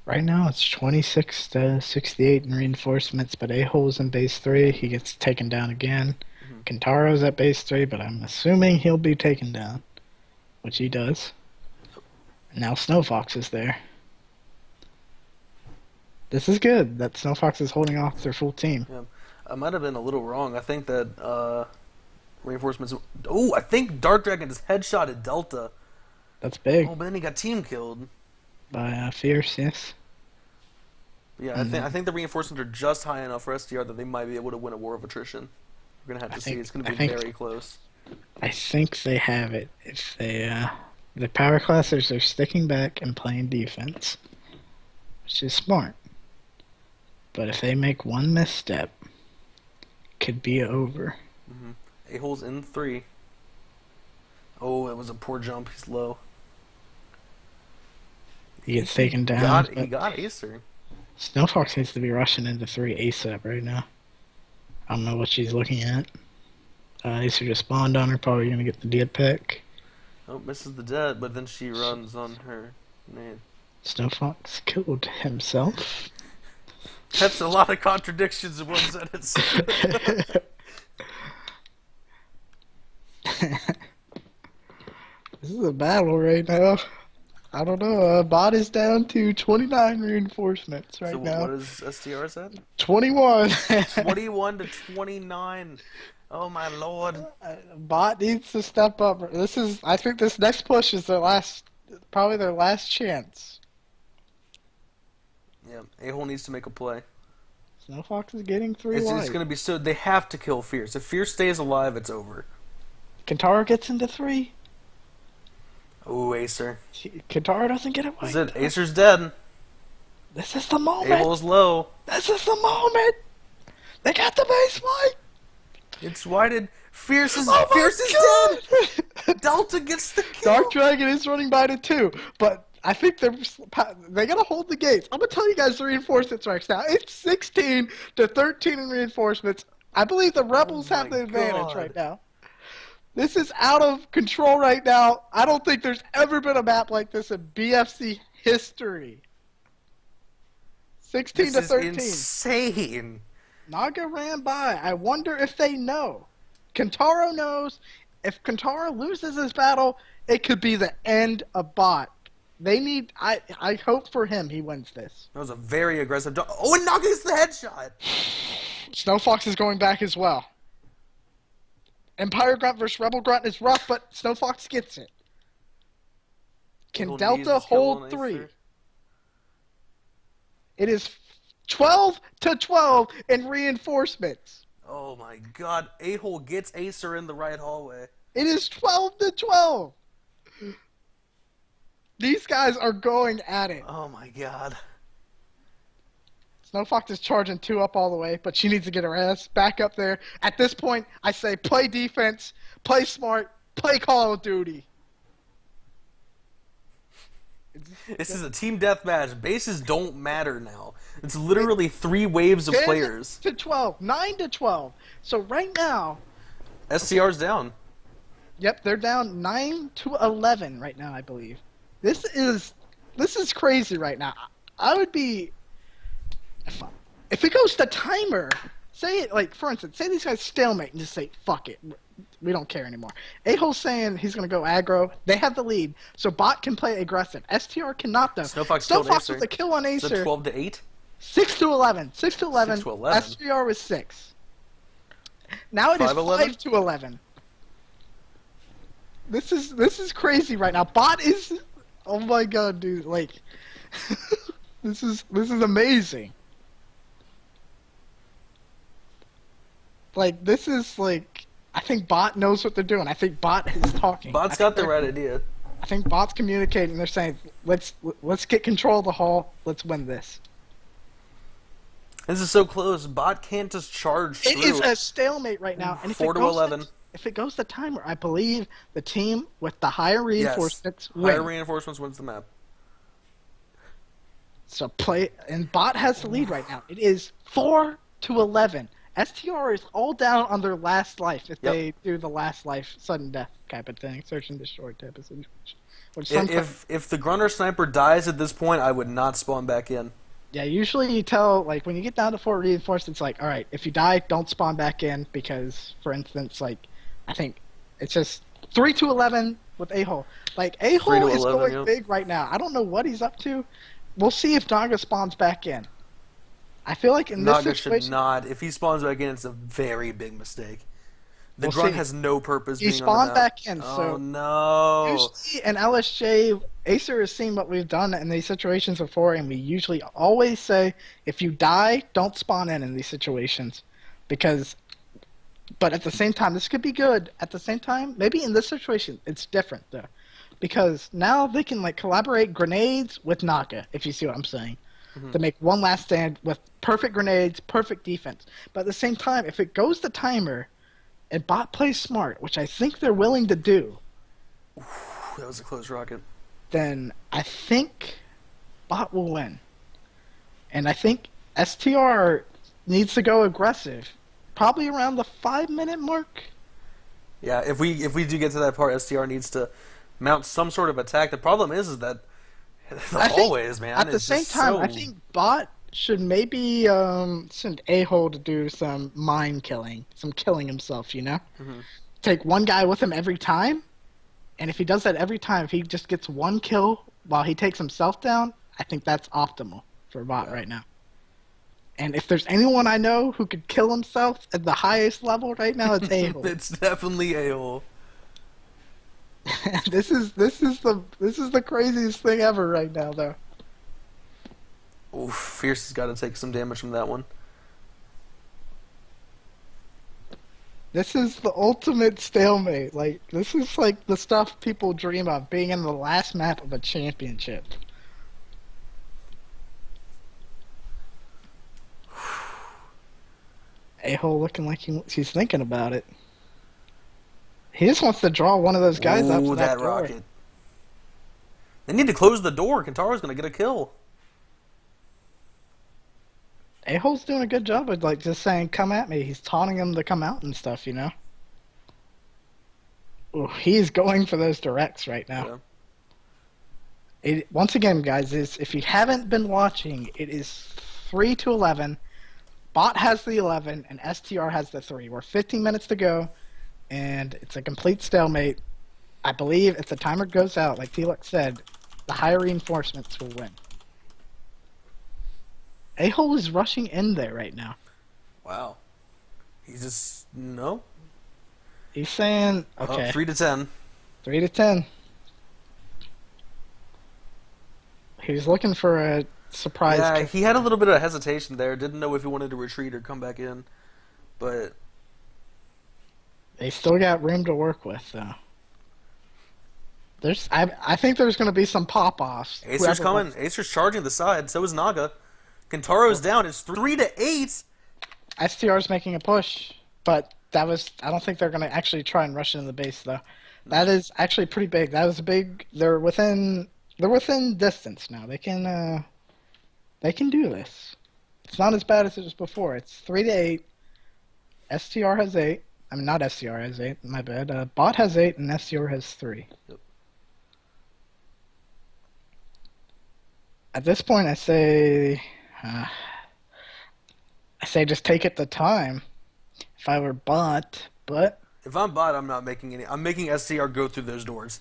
Right now it's 26 to 68 in reinforcements, but A-hole's in base 3. He gets taken down again. Kintaro's at base 3, but I'm assuming he'll be taken down, which he does. And now Snow Fox is there. This is good that Snow Fox is holding off their full team. Yeah. I might have been a little wrong. I think that reinforcements... Oh, I think Dark Dragon just headshotted Delta. That's big. Oh, but then he got team killed. By Fierce, yes. Yeah, I think the reinforcements are just high enough for SDR that they might be able to win a war of attrition. We're going to have to see. It's going to be very close. I think they have it. If they, the power classers are sticking back and playing defense, which is smart. But if they make one misstep, it could be over. A-hole's in 3. Oh, it was a poor jump. He's low. He gets taken down. He got Acer. Snow Fox needs to be rushing into 3 ASAP right now. I don't know what she's looking at. Acer just spawned on her, probably going to get the dead pack. Oh, misses the dead, but then she runs on her nade. Snow Fox killed himself. That's a lot of contradictions in one sentence. This is a battle right now. I don't know. Bot is down to 29 reinforcements right now. What is STR's at? 21. 21 to 29. Oh my lord. Bot needs to step up. I think this next push is probably their last chance. Yeah, A-hole needs to make a play. Snow Fox is getting 3 It's light. going to be so. They have to kill Fierce. If Fierce stays alive, it's over. Kintaro gets into 3. Ooh, Acer. Kintaro doesn't get it. That's it. Acer's dead. This is the moment. A-hole's low. This is the moment. They got the base wide. It's whited. Fierce is God! dead. Delta gets the kill. Dark Dragon is running by to 2, but I think they gotta hold the gates. I'm gonna tell you guys the reinforcements right now. It's 16 to 13 in reinforcements. I believe the Rebels have the advantage right now. This is out of control right now. I don't think there's ever been a map like this in BFC history. 16 to 13. This is insane. Naga ran by. I wonder if they know. Kentaro knows. If Kentaro loses this battle, it could be the end of BOT. They need. I hope for him he wins this. That was a very aggressive. Oh, and Naga gets the headshot. Snow Fox is going back as well. Empire Grunt versus Rebel Grunt is rough, but Snow Fox gets it. Can Delta hold 3? It is 12 to 12 in reinforcements. Oh my god. A-hole gets Acer in the right hallway. It is 12 to 12. These guys are going at it. Oh my god. Snow Fox is charging 2 up all the way, but she needs to get her ass back up there. At this point, I say play defense, play smart, play Call of Duty. This is a team deathmatch. Bases don't matter now. It's literally 3 waves of 10 players. to 12, 9 to 12. So right now, STR's down. yep, they're down 9 to 11 right now, I believe. This is crazy right now. I would be if it goes to timer. Say it like, for instance, say these guys stalemate and just say fuck it. We don't care anymore. A-hole's saying he's going to go aggro. They have the lead, so BOT can play aggressive. STR cannot, though. Snow Fox with a kill on Acer. Is it 12 to 8? 6 to 11. 6 to 11. 6 to 11. STR was 6. Now it is 5 to 11. This is crazy right now. BOT is, oh my god, dude! Like, this is amazing. Like, this is like, I think BOT knows what they're doing. I think BOT is talking. BOT's got the right idea. I think BOT's communicating. They're saying, let's get control of the hall. Let's win this. This is so close. BOT can't just charge through. It is a stalemate right now. And if 4 to 11. If it goes to timer, I believe the team with the higher reinforcements wins. Higher reinforcements wins the map. So and BOT has the lead right now. It is 4 to 11. STR is all down on their last life if they do the last life sudden death type of thing, search and destroy type of situation. If the Grunter Sniper dies at this point, I would not spawn back in. Yeah, usually you tell, like, when you get down to 4 reinforcements, like, alright, if you die, don't spawn back in, because, for instance, like, I think it's just 3 to 11 with A-hole. Like, A-hole is going big right now. I don't know what he's up to. We'll see if Naga spawns back in. I feel like in this situation... Naga should not. If he spawns back in, it's a very big mistake. The Grunt has no purpose being on the map. He spawned back in, so... Oh, no. Usually in LSJ, Acer has seen what we've done in these situations before, and we usually always say, if you die, don't spawn in these situations. Because... But at the same time, this could be good. At the same time, maybe in this situation, it's different, though. Because now they can, like, collaborate grenades with Naga, if you see what I'm saying. To make one last stand with perfect grenades, perfect defense. But at the same time, if it goes to timer, and BOT plays smart, which I think they're willing to do... That was a close rocket. Then I think BOT will win. And I think STR needs to go aggressive. Probably around the 5-minute mark. Yeah, if we do get to that part, STR needs to mount some sort of attack. The problem is that the hallways, man. At the same time, I think BOT should maybe send A-hole to do some mind killing, some killing himself, you know? Take one guy with him every time, and if he does that every time, if he just gets one kill while he takes himself down, I think that's optimal for BOT right now. And if there's anyone I know who could kill himself at the highest level right now, it's A-hole. It's definitely A-hole. This is the craziest thing ever right now, though. Oof, Fierce has got to take some damage from that one. This is the ultimate stalemate. Like, this is like the stuff people dream of, being in the last map of a championship. A-hole looking like he's thinking about it. He just wants to draw one of those guys out Ooh, to that that door. rocket. They need to close the door. Kentaro's going to get a kill. A-hole's doing a good job of like just saying, "Come at me." He's taunting him to come out and stuff, you know. Ooh, he's going for those directs right now. Yeah. Once again, guys, if you haven't been watching, it is 3-11. Bot has the 11, and STR has the 3. We're 15 minutes to go, and it's a complete stalemate. I believe if the timer goes out, like Felix said, the higher reinforcements will win. A-hole is rushing in there right now. Wow. He's just... No? He's saying, okay. 3-10. 3-10. He was looking for a surprise. Yeah, he had a little bit of hesitation there. Didn't know if he wanted to retreat or come back in. But... They still got room to work with, though. I think there's going to be some pop-offs. Acer's coming. Acer's charging the side. So is Naga. Kentaro's down. It's 3-8. STR's making a push, but I don't think they're going to actually try and rush into the base, though. That is actually pretty big. That was a big... They're within distance now. They can do this. It's not as bad as it was before. It's 3-8. STR has 8. I mean, not STR has 8. My bad. Bot has 8 and STR has 3. Yep. At this point, I say just take it to time. If I were Bot, but If I'm Bot, I'm not making any... I'm making STR go through those doors.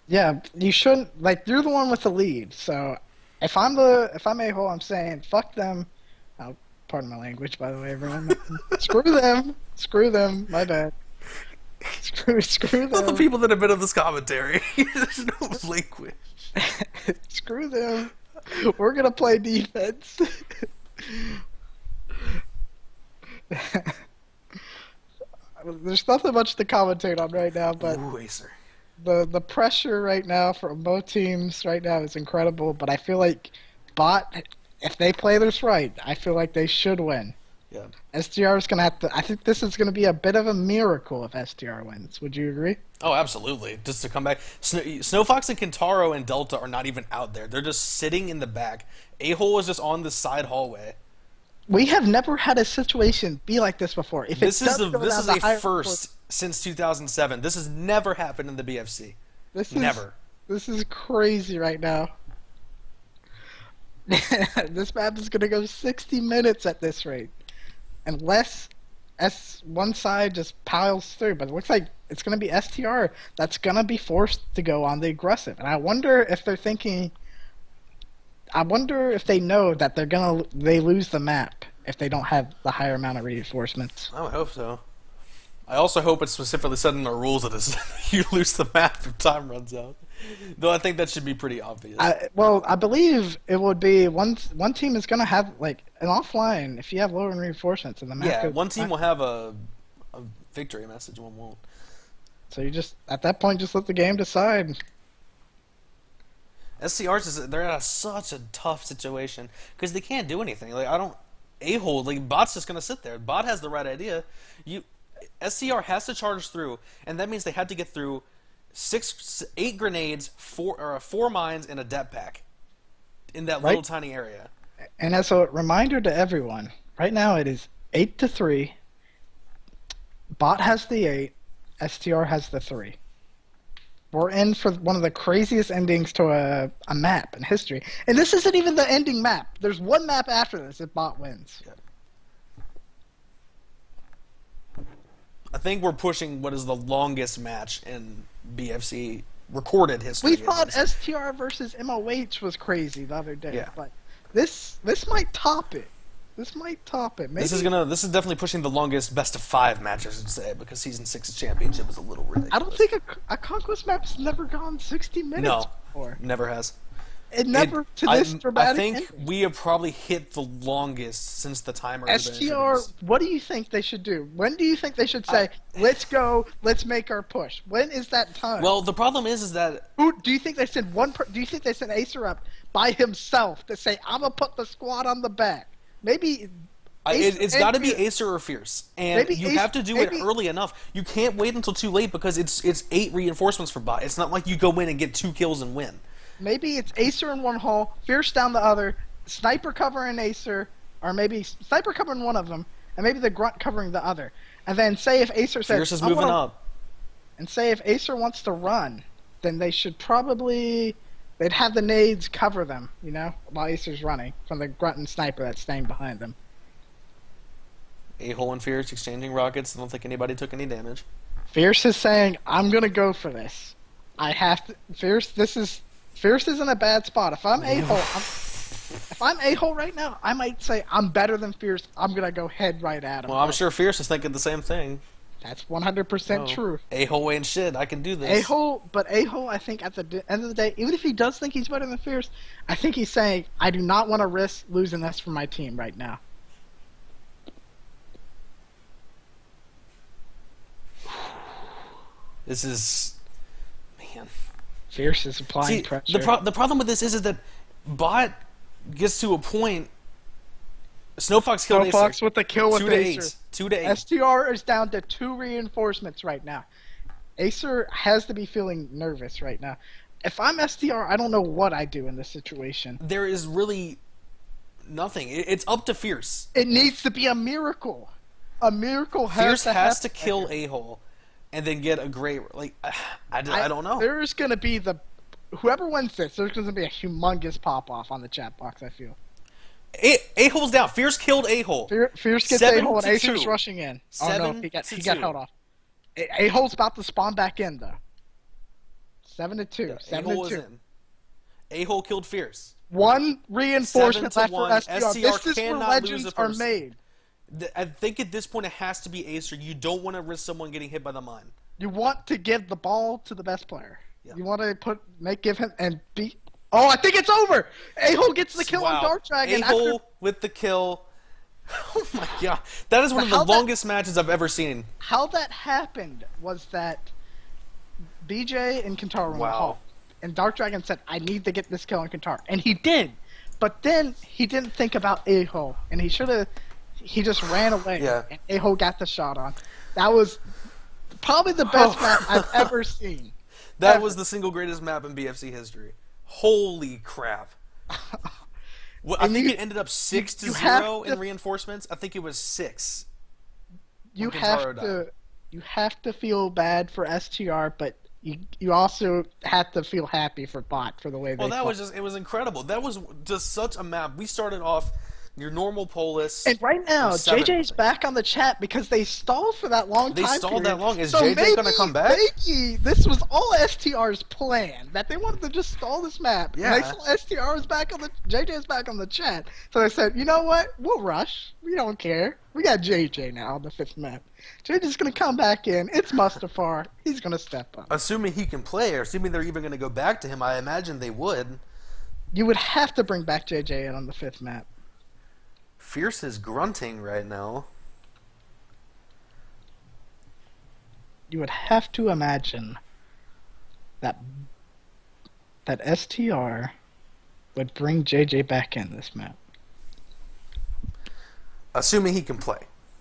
yeah, you shouldn't. Like, you're the one with the lead. So if I'm A-hole, I'm saying fuck them. Oh, pardon my language, by the way, everyone. Screw them. Screw them. My bad. Screw them. Not the people that have been on this commentary. There's no language. Screw them. We're gonna play defense. There's nothing much to commentate on right now, but Ooh, Acer. the pressure right now from both teams right now is incredible. But I feel like Bot, if they play this right, I feel like they should win. Yeah. STR is gonna have to. I think this is gonna be a bit of a miracle if STR wins. Would you agree? Oh, absolutely. Just to come back. Snowfox and Kentaro and Delta are not even out there. They're just sitting in the back. A-hole is just on the side hallway. We have never had a situation be like this before. If This is a higher first since 2007. This has never happened in the BFC. Never. This is crazy right now. This map is gonna go 60 minutes at this rate, unless one side just piles through. But it looks like it's gonna be STR that's gonna be forced to go on the aggressive. And I wonder if they're thinking. I wonder if they know that they lose the map if they don't have the higher amount of reinforcements. I would hope so. I also hope it's specifically said in the rules that you lose the map if time runs out. Though I think that should be pretty obvious. I believe it would be one team is going to have like an offline if you have lower reinforcements and the map. Yeah, goes one team will have a victory message, one won't. So you just at that point just let the game decide. SCRs they're in such a tough situation because they can't do anything. Like A-hole, like Bot's just gonna sit there. Bot has the right idea. SCR has to charge through, and that means they had to get through 8 grenades, 4 mines, and a depth pack in that little tiny area. And as a reminder to everyone, right now it is 8-3. Bot has the 8, STR has the 3. We're in for one of the craziest endings to a map in history. And this isn't even the ending map. There's one map after this if Bot wins. Yeah. I think we're pushing what is the longest match in BFC recorded history. We thought STR versus MOH was crazy the other day, but this might top it. This might top it. Maybe. This is definitely pushing the longest best of 5 matches, I'd say, because Season 6's championship was a little ridiculous. I don't think a Conquest map's never gone 60 minutes before. Never has. It never this dramatic. I think ending. we have probably hit the longest since the timer. STR, what do you think they should do? When do you think they should say, let's go, let's make our push? When is that time? Well, the problem is that... Do you think they send do you think they send Acer up by himself to say, I'm going to put the squad on the back? Maybe It's got to be Acer or Fierce, and Maybe you Acer, have to do it early enough. You can't wait until too late because it's 8 reinforcements for bot. It's not like you go in and get 2 kills and win. Maybe it's Acer in one hole, Fierce down the other, Sniper covering Acer, or maybe Sniper covering one of them, and maybe the Grunt covering the other. And then say if Acer says Fierce is moving up, and say if Acer wants to run, then they should probably they'd have the nades cover them, you know, while Acer's running from the Grunt and Sniper that's staying behind them. A-hole and Fierce exchanging rockets. I don't think anybody took any damage. Fierce is saying, "I'm gonna go for this. I have to." Fierce is in a bad spot. If I'm A-hole right now, I might say I'm better than Fierce. I'm gonna go head right at him. Well, I'm sure Fierce is thinking the same thing. That's 100% true. A-hole ain't shit. I can do this. But A-hole, I think at the end of the day, even if he does think he's better than Fierce, I think he's saying, I do not want to risk losing this for my team right now. This is, man. Fierce is applying pressure. The problem with this is that bot gets to a point. Snowfox killed Snowfox with the kill with 2 to Acer. 8. 2 to 8. STR is down to 2 reinforcements right now. Acer has to be feeling nervous right now. If I'm STR, I don't know what I do in this situation. There is really nothing. It's up to Fierce. It needs to be a miracle. A miracle has to kill A-hole and then get a great, like, I don't know. There's going to be whoever wins this, there's going to be a humongous pop-off on the chat box, I feel. A-hole's down. Fierce killed A-hole. Fierce gets A-hole and Acer's rushing in. Oh no, he got held off. A-hole's about to spawn back in though. 7-2. 7-2. A-hole killed Fierce. 1 reinforcement left for STR. This is where legends are made. I think at this point it has to be Acer. You don't want to risk someone getting hit by the mine. You want to give the ball to the best player. Yeah. You want to give him and beat. Oh, I think it's over! A-hole gets the kill on Dark Dragon. A-hole with the kill. Oh my god. That is one of the longest matches I've ever seen. How that happened was that BJ and Kintaro were home. And Dark Dragon said, I need to get this kill on Kintaro. And he did. But then he didn't think about A-hole. And he should have... He just ran away. Yeah. And A-hole got the shot on. That was probably the best map I've ever seen. That was the single greatest map in BFC history. Holy crap. Well, I think it ended up 6-0 in reinforcements. I think it was 6. You have to feel bad for STR, but you also have to feel happy for bot for the way they Well, it was incredible. That was just such a map. We started off your normal Polis. And right now, JJ's back on the chat because they stalled for that long time. They stalled that long. Is JJ going to come back? Maybe this was all STR's plan, that they wanted to just stall this map. Yeah. And they saw STR was back on JJ's back on the chat. So they said, you know what? We'll rush. We don't care. We got JJ now on the 5th map. JJ's going to come back in. It's Mustafar. He's going to step up. Assuming he can play, or assuming they're even going to go back to him, I imagine they would. You would have to bring back JJ in on the 5th map. Fierce is grunting right now. You would have to imagine that STR would bring JJ back in this map. Assuming he can play.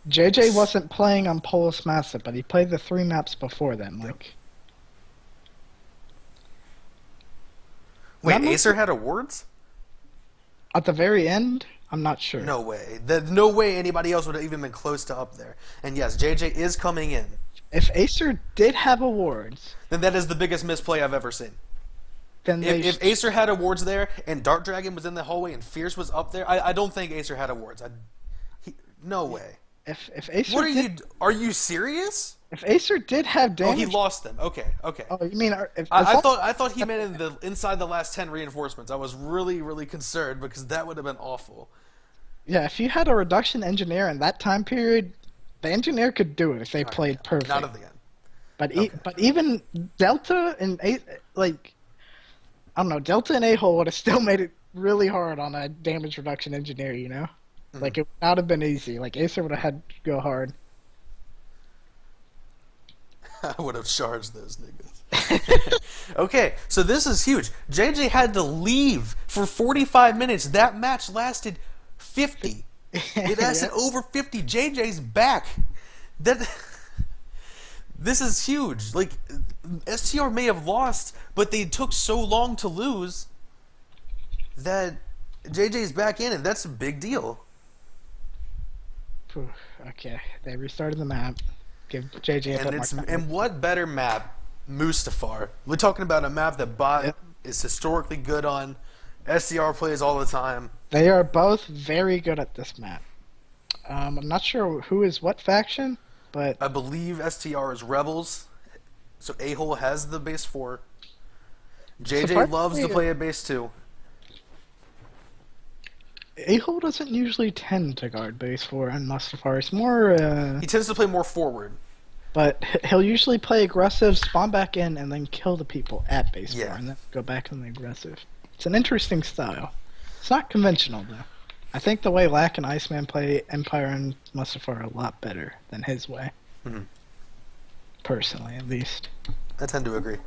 JJ wasn't playing on Polis Massive, but he played the 3 maps before then. Like, wait, Acer had awards? At the very end? I'm not sure. No way. No way anybody else would have even been close to up there. And yes, JJ is coming in. If Acer did have awards... then that is the biggest misplay I've ever seen. Then if Acer had awards there, and Dark Dragon was in the hallway, and Fierce was up there, I don't think Acer had awards. No way. If Acer Are you serious? If Acer did have damage... Oh, he lost them. Okay. Oh, you mean... I thought he meant inside the last 10 reinforcements. I was really, really concerned because that would have been awful. Yeah, if you had a reduction engineer in that time period, the engineer could do it if they played perfect. Not at the end. But even Delta and Delta and A-hole would have still made it really hard on a damage reduction engineer, you know? Mm-hmm. Like, it would not have been easy. Like, Acer would have had to go hard. I would have charged those niggas. Okay, so this is huge. JJ had to leave for 45 minutes. That match lasted 50. It has Yeah. an over 50. JJ's back. That this is huge. Like STR may have lost, but they took so long to lose that JJ's back in, and that's a big deal. Phew, okay, they restarted the map. Give JJ a bit more time. And what better map, Mustafar? We're talking about a map that Bot Yep. is historically good on. SCR plays all the time. They are both very good at this map. I'm not sure who is what faction, but I believe STR is Rebels, so A-Hole has the base 4. JJ loves to play at base 2. A-Hole doesn't usually tend to guard base 4 and Mustafar. It's more, He tends to play more forward. but he'll usually play aggressive, spawn back in, and then kill the people at base 4, Yeah. and then go back on the aggressive. It's an interesting style. It's not conventional, though. I think the way Lack and Iceman play Empire and Mustafar are a lot better than his way. Mhm. Personally, at least. I tend to agree.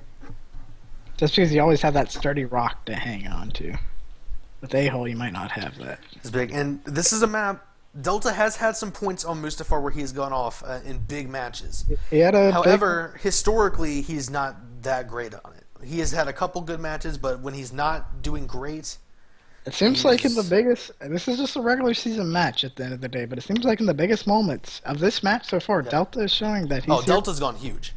Just because you always have that sturdy rock to hang on to. With A-Hole, you might not have that. It's big, and this is a map. Delta has had some points on Mustafar where he's gone off in big matches. He had a However, historically, he's not that great on it. He has had a couple good matches, but when he's not doing great, it seems like in the biggest... This is just a regular season match at the end of the day, but it seems like in the biggest moments of this match so far, Yeah. Delta is showing that he's Delta's gone huge.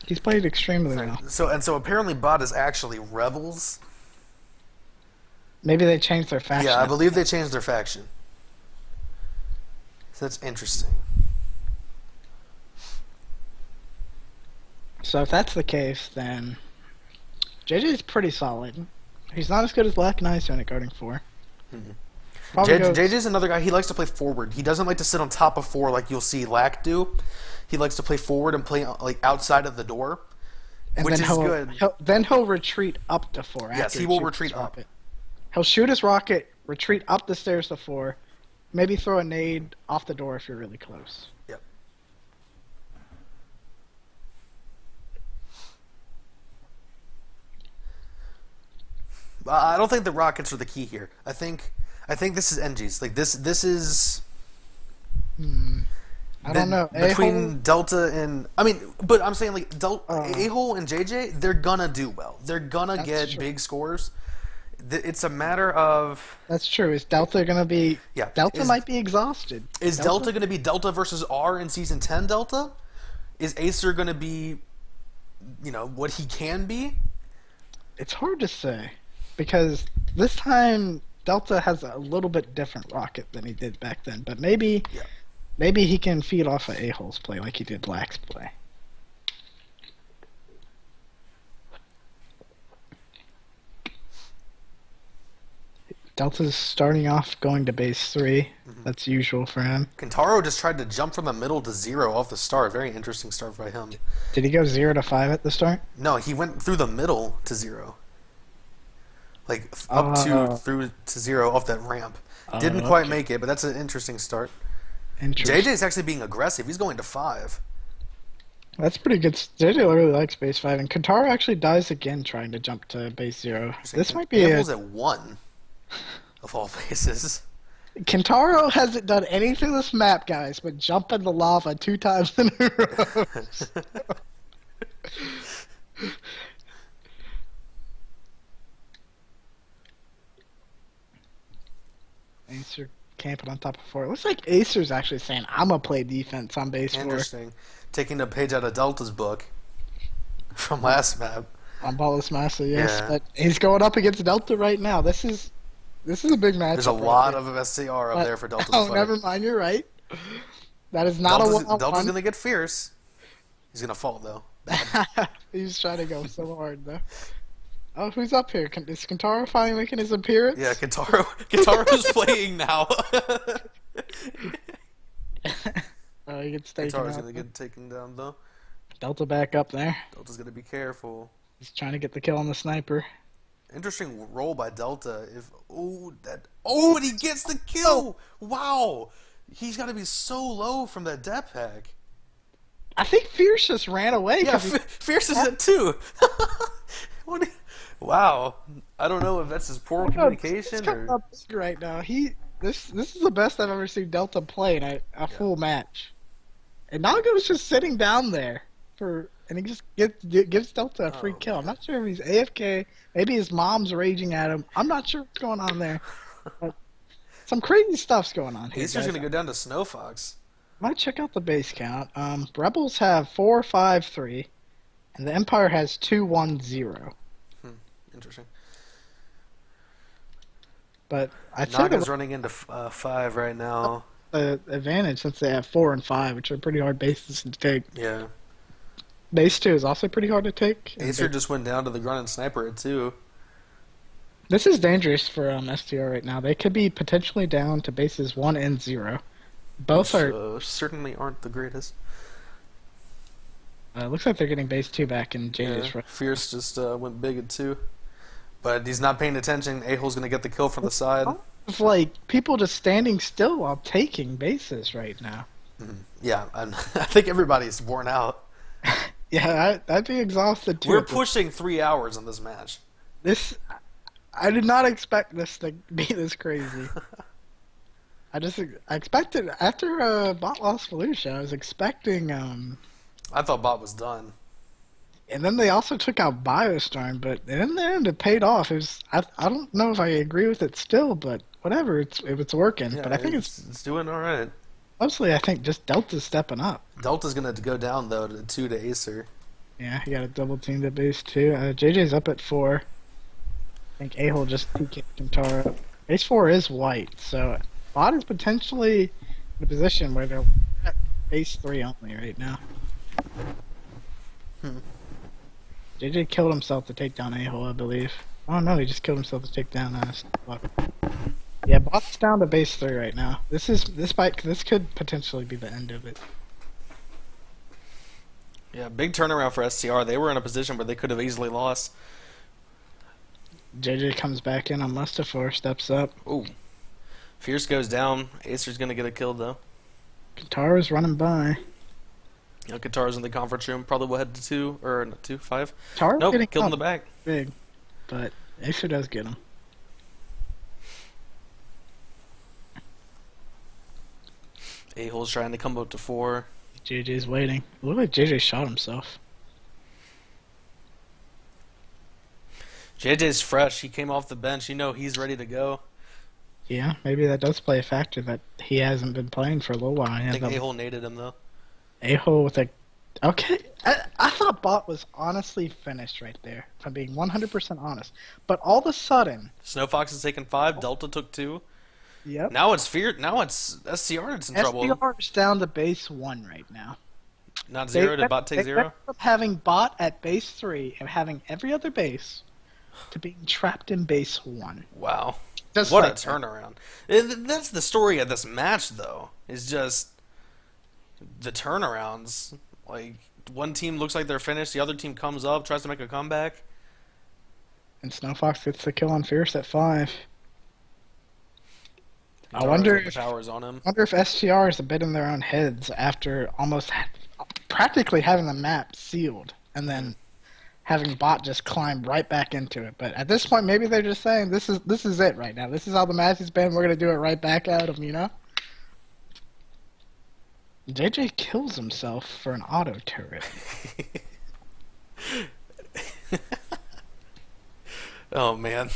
he's played extremely well. So apparently, Bot is actually Rebels. Maybe they changed their faction. Yeah, I believe they changed their faction. So that's interesting. So if that's the case, then JJ's pretty solid. He's not as good as Black and Iceman at guarding 4. Probably goes- JJ's another guy. He likes to play forward. He doesn't like to sit on top of 4 like you'll see Lack do. He likes to play forward and play like outside of the door, and which then is good. Then he'll retreat up to 4. Yes, after he will shoots retreat his up. rocket. He'll shoot his rocket, retreat up the stairs to 4, maybe throw a nade off the door if you're really close. Yep. I don't think the rockets are the key here. I think this is NG's. Like this is I don't know. between A-Hole- Delta and but I'm saying like Uh. A-Hole and JJ, they're gonna do well. They're gonna That's get true. big scores. It's a matter of That's true. Is Delta gonna be? Yeah, Delta is- might be exhausted. is Delta gonna be Delta versus R in season 10 Delta? Is Acer gonna be what he can be? It's hard to say because this time Delta has a little bit different rocket than he did back then. But maybe he can feed off of A-Hole's play like he did Black's play. Delta's starting off going to base 3. That's usual for him. Kentaro just tried to jump from the middle to 0 off the start. Very interesting start by him. Did he go 0 to 5 at the start? No, he went through the middle to 0. Like up Oh. through to 0 off that ramp. Oh, Didn't quite okay. make it, but that's an interesting start. Interesting. JJ's actually being aggressive. He's going to 5. That's pretty good. JJ really likes base 5, and Kentaro actually dies again trying to jump to base 0. This might be Campbell's at 1 of all bases. Kentaro hasn't done anything this map, guys, but jump in the lava 2 times in a row. Acer camping on top of 4. It looks like Acer's actually saying, I'm going to play defense on base 4. Interesting. Taking a page out of Delta's book from last map. On Ballas Massa, yes. Yeah. But he's going up against Delta right now. This is a big match. There's a lot of SCR up there for Delta to Oh, fight. never mind. You're right. That is not a one-on-one. Delta's going to get fierce. He's going to fall, though. He's trying to go so hard, though. Oh, who's up here? Is Kentaro finally making his appearance? Yeah, Kentaro's playing now. Oh, he gets taken Kentaro's out. going to get taken down, though. Delta back up there. Delta's going to be careful. He's trying to get the kill on the sniper. Interesting roll by Delta. And he gets the kill! Wow! He's got to be so low from that depth pack. I think Fierce just ran away. Yeah, 'cause he- Fierce is at 2. Wow. I don't know if that's his poor He's communication coming or... up big right now. He this is the best I've ever seen Delta play in a Yeah. full match. And Naga was just sitting down there and he just gives Delta a free Oh, kill. I'm man. not sure if he's AFK. Maybe his mom's raging at him. I'm not sure what's going on there. But some crazy stuff's going on here, Acer's guys. gonna go down to Snow Fox. Might check out the base count. Rebels have 4-5-3, and the Empire has 2-1-0. Interesting. But I'd say Naga's running into 5 right now. the advantage since they have 4 and 5, which are pretty hard bases to take. Yeah. Base 2 is also pretty hard to take. and Acer just went down to the Grunt and Sniper at 2. This is dangerous for STR right now. They could be potentially down to bases 1 and 0. Both Which, are. certainly aren't the greatest. Looks like they're getting base 2 back in JJ's Yeah. Fierce just went big at 2. But he's not paying attention. A-Hole's going to get the kill from the side. It's like people just standing still while taking bases right now. Yeah, and I think everybody's worn out. Yeah, I'd be exhausted too. We're pushing 3 hours on this match. I did not expect this to be this crazy. I expected after Bot lost Felicia, I was expecting I thought Bot was done. and then they also took out Biostorm, but in the end it paid off. I don't know if I agree with it still, but whatever, it's working. Yeah, But I think it's doing all right. mostly I think just Delta's stepping up. Delta's going to go down, though, to 2 to Acer. Yeah, he got a double team at base 2. JJ's up at 4. I think A-Hole just PK'd Kintaro. Base 4 is white, so Bot is potentially in a position where they're at base 3 only right now. JJ killed himself to take down A-Hole, I believe. Oh no, he just killed himself to take down Bot. Yeah, Bot's down to base 3 right now. This could potentially be the end of it. Yeah, big turnaround for STR. They were in a position where they could have easily lost. JJ comes back in on Mustafa, steps up. Ooh. Fierce goes down. Acer's going to get a kill, though. Kintara's running by. You know, Katara's in the conference room. Probably will head to 2, or not 2, 5. Kintara's Nope, getting killed in up the back. big, but Acer does get him. A-Hole's trying to come up to 4. JJ's waiting. Look like JJ shot himself. JJ's fresh. He came off the bench. You know he's ready to go. Yeah, maybe that does play a factor that he hasn't been playing for a little while. I think A-Hole naded him, though. A-Hole with a... Okay, I thought Bot was honestly finished right there, if I'm being 100% honest. But all of a sudden... Snow Fox has taken 5. Delta took 2. Yep. Now it's Fear. Now it's SCR that's in trouble. SDR's down to base 1 right now. Not 0. Did Bot take they 0? went from having Bot at base 3 and having every other base to being trapped in base 1. Wow. Just What like a turnaround. That's the story of this match, though, is just the turnarounds. Like, one team looks like they're finished, the other team comes up, tries to make a comeback. And Snowfox gets the kill on Fierce at 5. I Guitars wonder with the if powers on him. STR is a bit in their own heads after practically having the map sealed and then having Bot just climb right back into it. But at this point, maybe they're just saying this is it right now. This is how the match has been. We're gonna do it right back at them, you know. JJ kills himself for an auto turret. Oh man.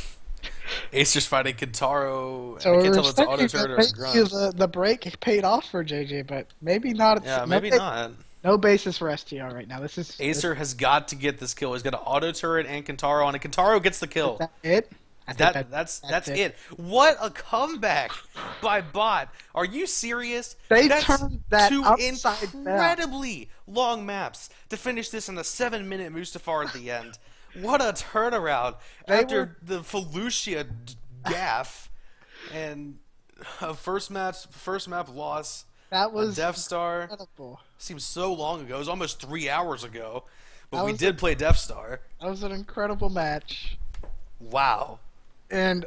Acer's fighting Kintaro. So I can't we're tell if it's auto expecting turret or that grunt. maybe the break paid off for JJ, but maybe not. Yeah, maybe not. No basis for STR right now. Acer has got to get this kill. He's got an auto turret and Kintaro on it. Kintaro gets the kill. Is that it? I think That's it. What a comeback by Bot. Are you serious? They That's turned that 2 upside down. incredibly long maps to finish this in a 7-minute Mustafar at the end. What a turnaround after the Felucia gaff and a first map loss. That was Death Star. incredible. Seems so long ago. It was almost 3 hours ago. But we was did play Death Star. That was an incredible match. Wow. And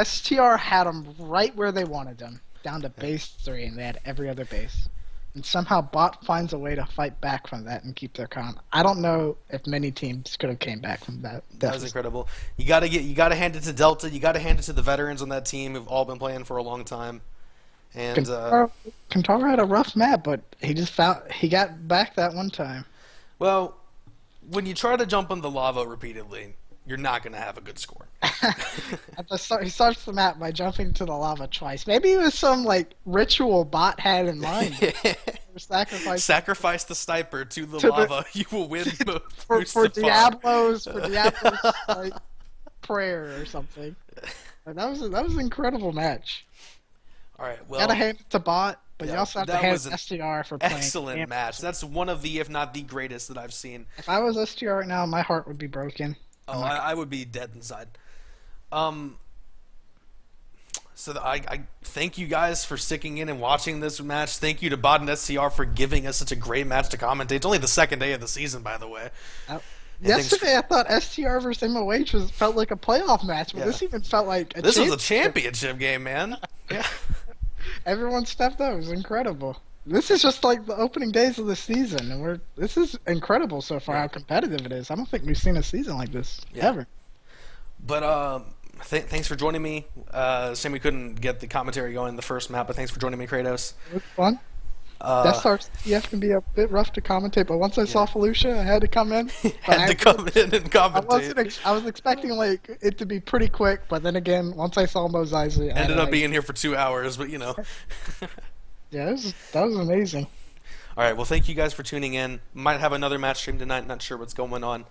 STR had them right where they wanted them, down to base 3, and they had every other base. And somehow Bot finds a way to fight back from that and keep their calm. I don't know if many teams could have came back from that. That was incredible. You gotta hand it to Delta. You gotta hand it to the veterans on that team who've all been playing for a long time. And Kentaro had a rough map, but he got back that one time. well, when you try to jump on the lava repeatedly, you're not gonna have a good score. He starts the map by jumping to the lava twice. Maybe it was some like ritual Bot had in mind. Sacrifice the sniper to the lava. You will win for Diablo's like prayer or something. And that was an incredible match. All right, well, gotta hand it to Bot, but you also have to hand STR for playing. Excellent match. That's one of the, if not the greatest that I've seen. If I was STR right now, my heart would be broken. Oh, I would be dead inside. So I thank you guys for sticking in and watching this match. Thank you to BOT and STR for giving us such a great match to commentate. It's only the second day of the season, by the way. Yesterday, I thought STR versus MOH felt like a playoff match, but this even felt like this was a championship game, man. Yeah. Everyone stepped up. It was incredible. This is just like the opening days of the season, and this is incredible so far how competitive it is. I don't think we've seen a season like this ever. But thanks for joining me. Shame we couldn't get the commentary going in the first map, but thanks for joining me, Kratos. It was fun. Death Star CF can be a bit rough to commentate, but once I saw Felicia, I had to come in. Had to come in and commentate. I was expecting like it to be pretty quick, but then again, once I saw Mos Eisley, ended up being here for 2 hours, but you know. Yeah, that was amazing. All right, well, thank you guys for tuning in. Might have another match stream tonight. Not sure what's going on.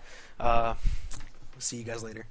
See you guys later.